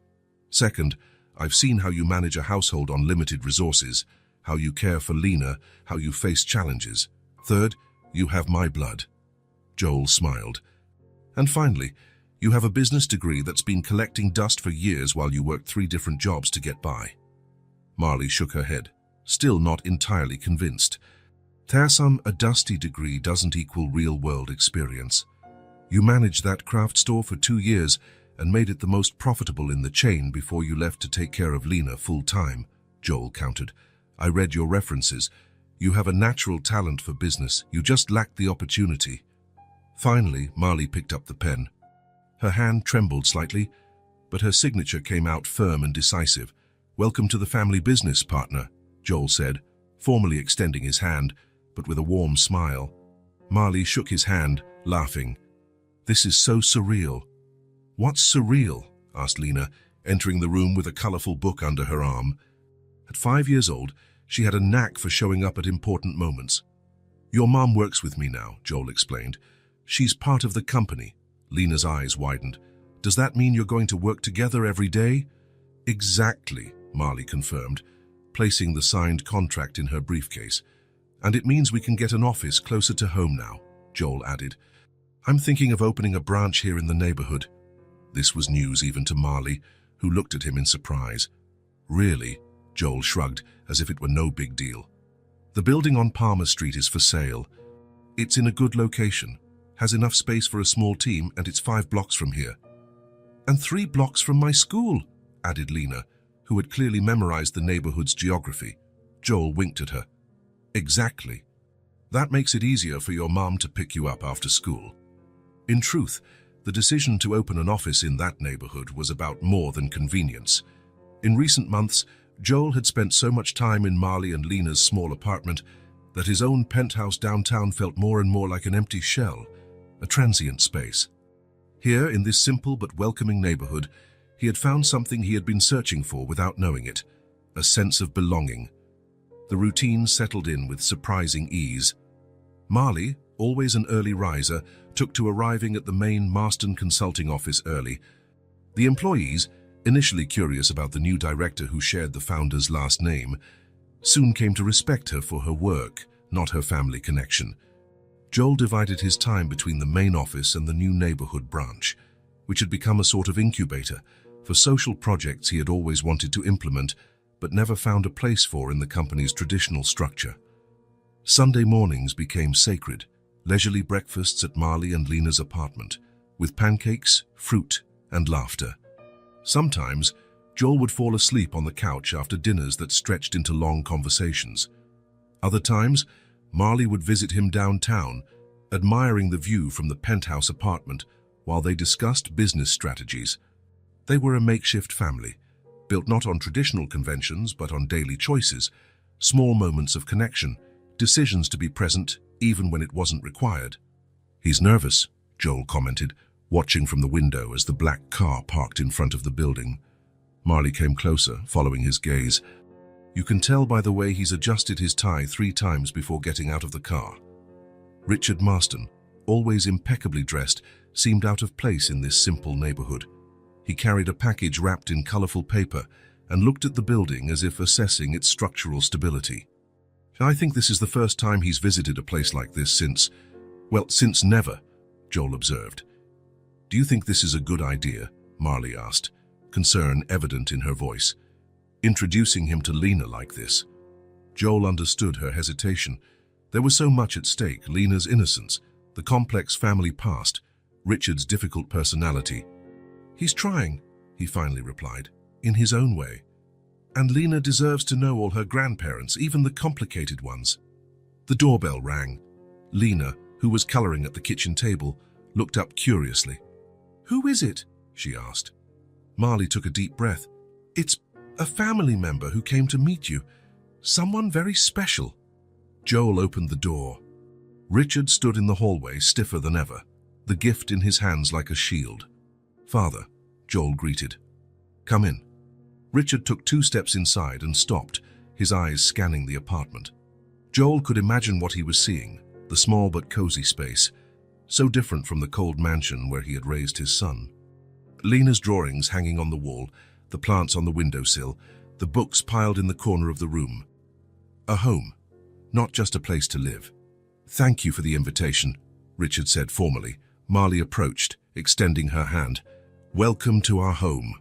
Second, I've seen how you manage a household on limited resources, how you care for Lena, how you face challenges. Third, you have my blood." Joel smiled. "And finally, you have a business degree that's been collecting dust for years while you worked 3 different jobs to get by." Marley shook her head, still not entirely convinced. "Tarsam, a dusty degree doesn't equal real-world experience. You managed that craft store for 2 years and made it the most profitable in the chain before you left to take care of Lena full-time," Joel countered. "I read your references. You have a natural talent for business, you just lacked the opportunity." Finally, Marley picked up the pen. Her hand trembled slightly, but her signature came out firm and decisive. "Welcome to the family business, partner," Joel said, formally extending his hand, but with a warm smile. Marley shook his hand, laughing. "This is so surreal." "What's surreal?" asked Lena, entering the room with a colorful book under her arm. At 5 years old, she had a knack for showing up at important moments. "Your mom works with me now," Joel explained. "She's part of the company." Lena's eyes widened. "Does that mean you're going to work together every day?" "Exactly," Marley confirmed, placing the signed contract in her briefcase. "And it means we can get an office closer to home now," Joel added. "I'm thinking of opening a branch here in the neighborhood." This was news even to Marley, who looked at him in surprise. "Really?" Joel shrugged, as if it were no big deal. "The building on Palmer Street is for sale. It's in a good location, has enough space for a small team, and it's 5 blocks from here." "And 3 blocks from my school," added Lena, who had clearly memorized the neighborhood's geography. Joel winked at her. "Exactly. That makes it easier for your mom to pick you up after school." In truth, the decision to open an office in that neighborhood was about more than convenience. In recent months, Joel had spent so much time in Marley and Lena's small apartment that his own penthouse downtown felt more and more like an empty shell, a transient space. Here, in this simple but welcoming neighborhood, he had found something he had been searching for without knowing it, a sense of belonging. The routine settled in with surprising ease. Marley, always an early riser, took to arriving at the main Marston Consulting office early. The employees, initially curious about the new director who shared the founder's last name, soon came to respect her for her work, not her family connection. Joel divided his time between the main office and the new neighborhood branch, which had become a sort of incubator for social projects he had always wanted to implement but never found a place for in the company's traditional structure. Sunday mornings became sacred, leisurely breakfasts at Marley and Lena's apartment, with pancakes, fruit, and laughter. Sometimes, Joel would fall asleep on the couch after dinners that stretched into long conversations. Other times, Marley would visit him downtown, admiring the view from the penthouse apartment while they discussed business strategies. They were a makeshift family, built not on traditional conventions but on daily choices, small moments of connection, decisions to be present even when it wasn't required. "He's nervous," Joel commented, watching from the window as the black car parked in front of the building. Marley came closer, following his gaze. "You can tell by the way he's adjusted his tie 3 times before getting out of the car." Richard Marston, always impeccably dressed, seemed out of place in this simple neighborhood. He carried a package wrapped in colorful paper and looked at the building as if assessing its structural stability. "I think this is the first time he's visited a place like this since never," Joel observed. "Do you think this is a good idea?" Marley asked, concern evident in her voice. "Introducing him to Lena like this?" Joel understood her hesitation. There was so much at stake: Lena's innocence, the complex family past, Richard's difficult personality. "He's trying," he finally replied, "in his own way. And Lena deserves to know all her grandparents, even the complicated ones." The doorbell rang. Lena, who was coloring at the kitchen table, looked up curiously. "Who is it?" she asked. Marley took a deep breath. "It's a family member who came to meet you. Someone very special." Joel opened the door. Richard stood in the hallway, stiffer than ever, the gift in his hands like a shield. "Father," Joel greeted. "Come in." Richard took 2 steps inside and stopped, his eyes scanning the apartment. Joel could imagine what he was seeing, the small but cozy space, so different from the cold mansion where he had raised his son. Lena's drawings hanging on the wall, the plants on the windowsill, the books piled in the corner of the room. A home, not just a place to live. "Thank you for the invitation," Richard said formally. Marley approached, extending her hand. "Welcome to our home."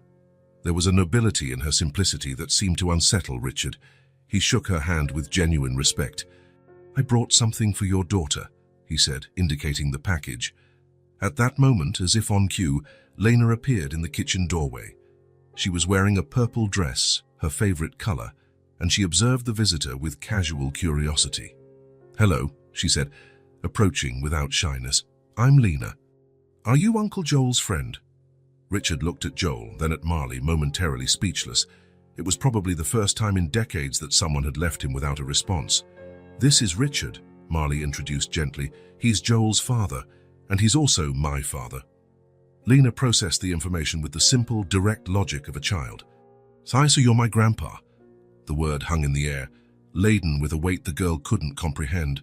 There was a nobility in her simplicity that seemed to unsettle Richard. He shook her hand with genuine respect. "I brought something for your daughter," he said, indicating the package. At that moment, as if on cue, Lena appeared in the kitchen doorway. She was wearing a purple dress, her favorite color, and she observed the visitor with casual curiosity. "Hello," she said, approaching without shyness. "I'm Lena. Are you Uncle Joel's friend?" Richard looked at Joel, then at Marley, momentarily speechless. It was probably the first time in decades that someone had left him without a response. "This is Richard," Marley introduced gently. "He's Joel's father, and he's also my father." Lena processed the information with the simple, direct logic of a child. "So you're my grandpa." The word hung in the air, laden with a weight the girl couldn't comprehend.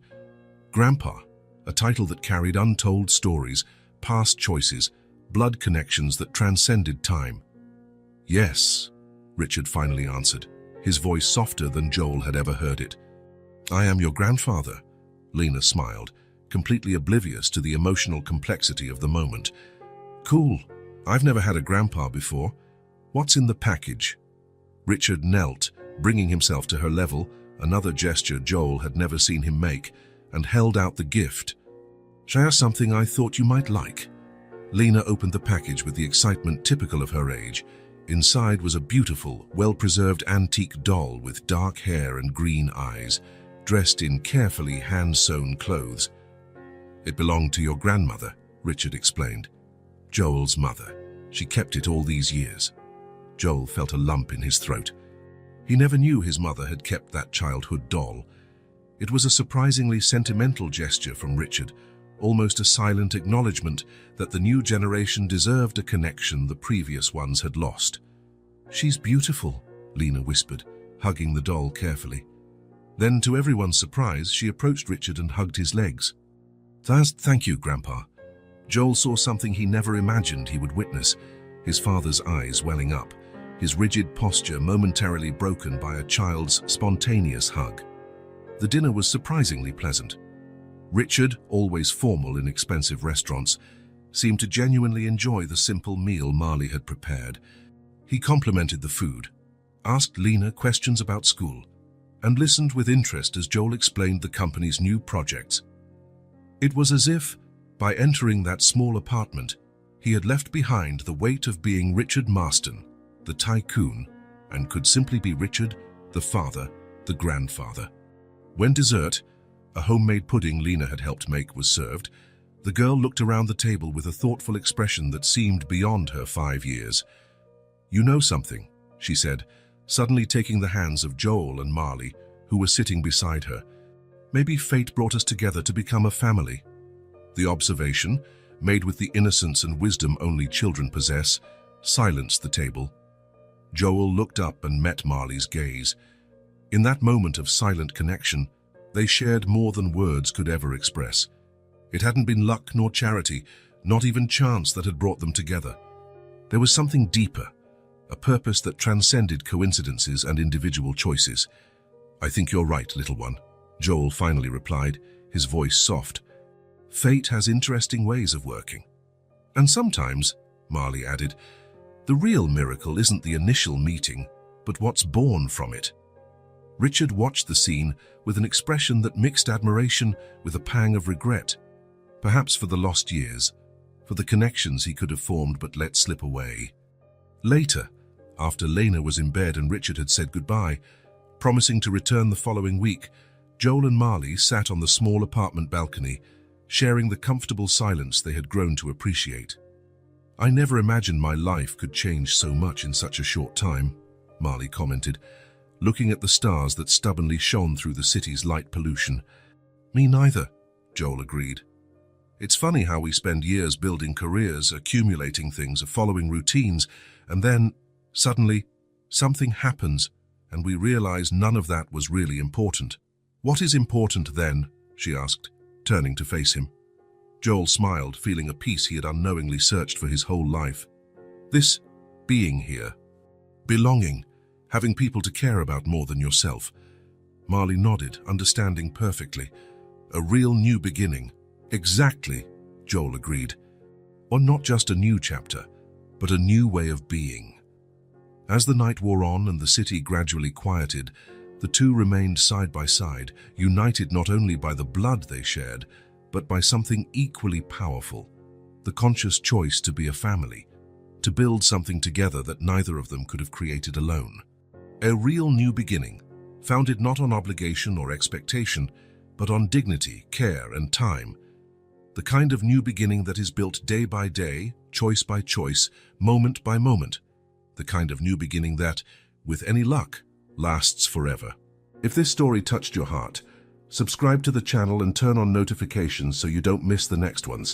Grandpa, a title that carried untold stories, past choices, blood connections that transcended time. "Yes," Richard finally answered, his voice softer than Joel had ever heard it. "I am your grandfather," Lena smiled, completely oblivious to the emotional complexity of the moment. "Cool. I've never had a grandpa before. What's in the package?" Richard knelt, bringing himself to her level, another gesture Joel had never seen him make, and held out the gift. "Share something I thought you might like." Lena opened the package with the excitement typical of her age. Inside was a beautiful, well-preserved antique doll with dark hair and green eyes, dressed in carefully hand-sewn clothes. "It belonged to your grandmother," Richard explained. "Joel's mother. She kept it all these years." Joel felt a lump in his throat. He never knew his mother had kept that childhood doll. It was a surprisingly sentimental gesture from Richard, almost a silent acknowledgement that the new generation deserved a connection the previous ones had lost. "She's beautiful," Lena whispered, hugging the doll carefully. Then, to everyone's surprise, she approached Richard and hugged his legs. Thank you, Grandpa." Joel saw something he never imagined he would witness, his father's eyes welling up, his rigid posture momentarily broken by a child's spontaneous hug. The dinner was surprisingly pleasant. Richard, always formal in expensive restaurants, seemed to genuinely enjoy the simple meal Marley had prepared. He complimented the food, asked Lena questions about school, and listened with interest as Joel explained the company's new projects. It was as if, by entering that small apartment, He had left behind the weight of being Richard Marston, the tycoon, and could simply be Richard, the father, the grandfather. When dessert, a homemade pudding Lena had helped make, was served, the girl looked around the table with a thoughtful expression that seemed beyond her 5 years. "You know something," she said, suddenly taking the hands of Joel and Marley, who were sitting beside her. "Maybe fate brought us together to become a family." The observation, made with the innocence and wisdom only children possess, silenced the table. Joel looked up and met Marley's gaze. In that moment of silent connection, they shared more than words could ever express. It hadn't been luck nor charity, not even chance, that had brought them together. There was something deeper, a purpose that transcended coincidences and individual choices. "I think you're right, little one," Joel finally replied, his voice soft. "Fate has interesting ways of working. And sometimes," Marley added, "the real miracle isn't the initial meeting, but what's born from it." Richard watched the scene with an expression that mixed admiration with a pang of regret, perhaps for the lost years, for the connections he could have formed but let slip away. Later, after Lena was in bed and Richard had said goodbye, promising to return the following week, Joel and Marley sat on the small apartment balcony, sharing the comfortable silence they had grown to appreciate. "I never imagined my life could change so much in such a short time," Marley commented, looking at the stars that stubbornly shone through the city's light pollution. "Me neither," Joel agreed. "It's funny how we spend years building careers, accumulating things, following routines, and then, suddenly, something happens, and we realize none of that was really important." "What is important then?" she asked, turning to face him. Joel smiled, feeling a peace he had unknowingly searched for his whole life. "This being here. Belonging. Having people to care about more than yourself." Marley nodded, understanding perfectly. "A real new beginning." "Exactly," Joel agreed. "Or not just a new chapter, but a new way of being." As the night wore on and the city gradually quieted, the two remained side by side, united not only by the blood they shared, but by something equally powerful, the conscious choice to be a family, to build something together that neither of them could have created alone. A real new beginning, founded not on obligation or expectation, but on dignity, care, and time. The kind of new beginning that is built day by day, choice by choice, moment by moment. The kind of new beginning that, with any luck, lasts forever. If this story touched your heart, subscribe to the channel and turn on notifications so you don't miss the next ones.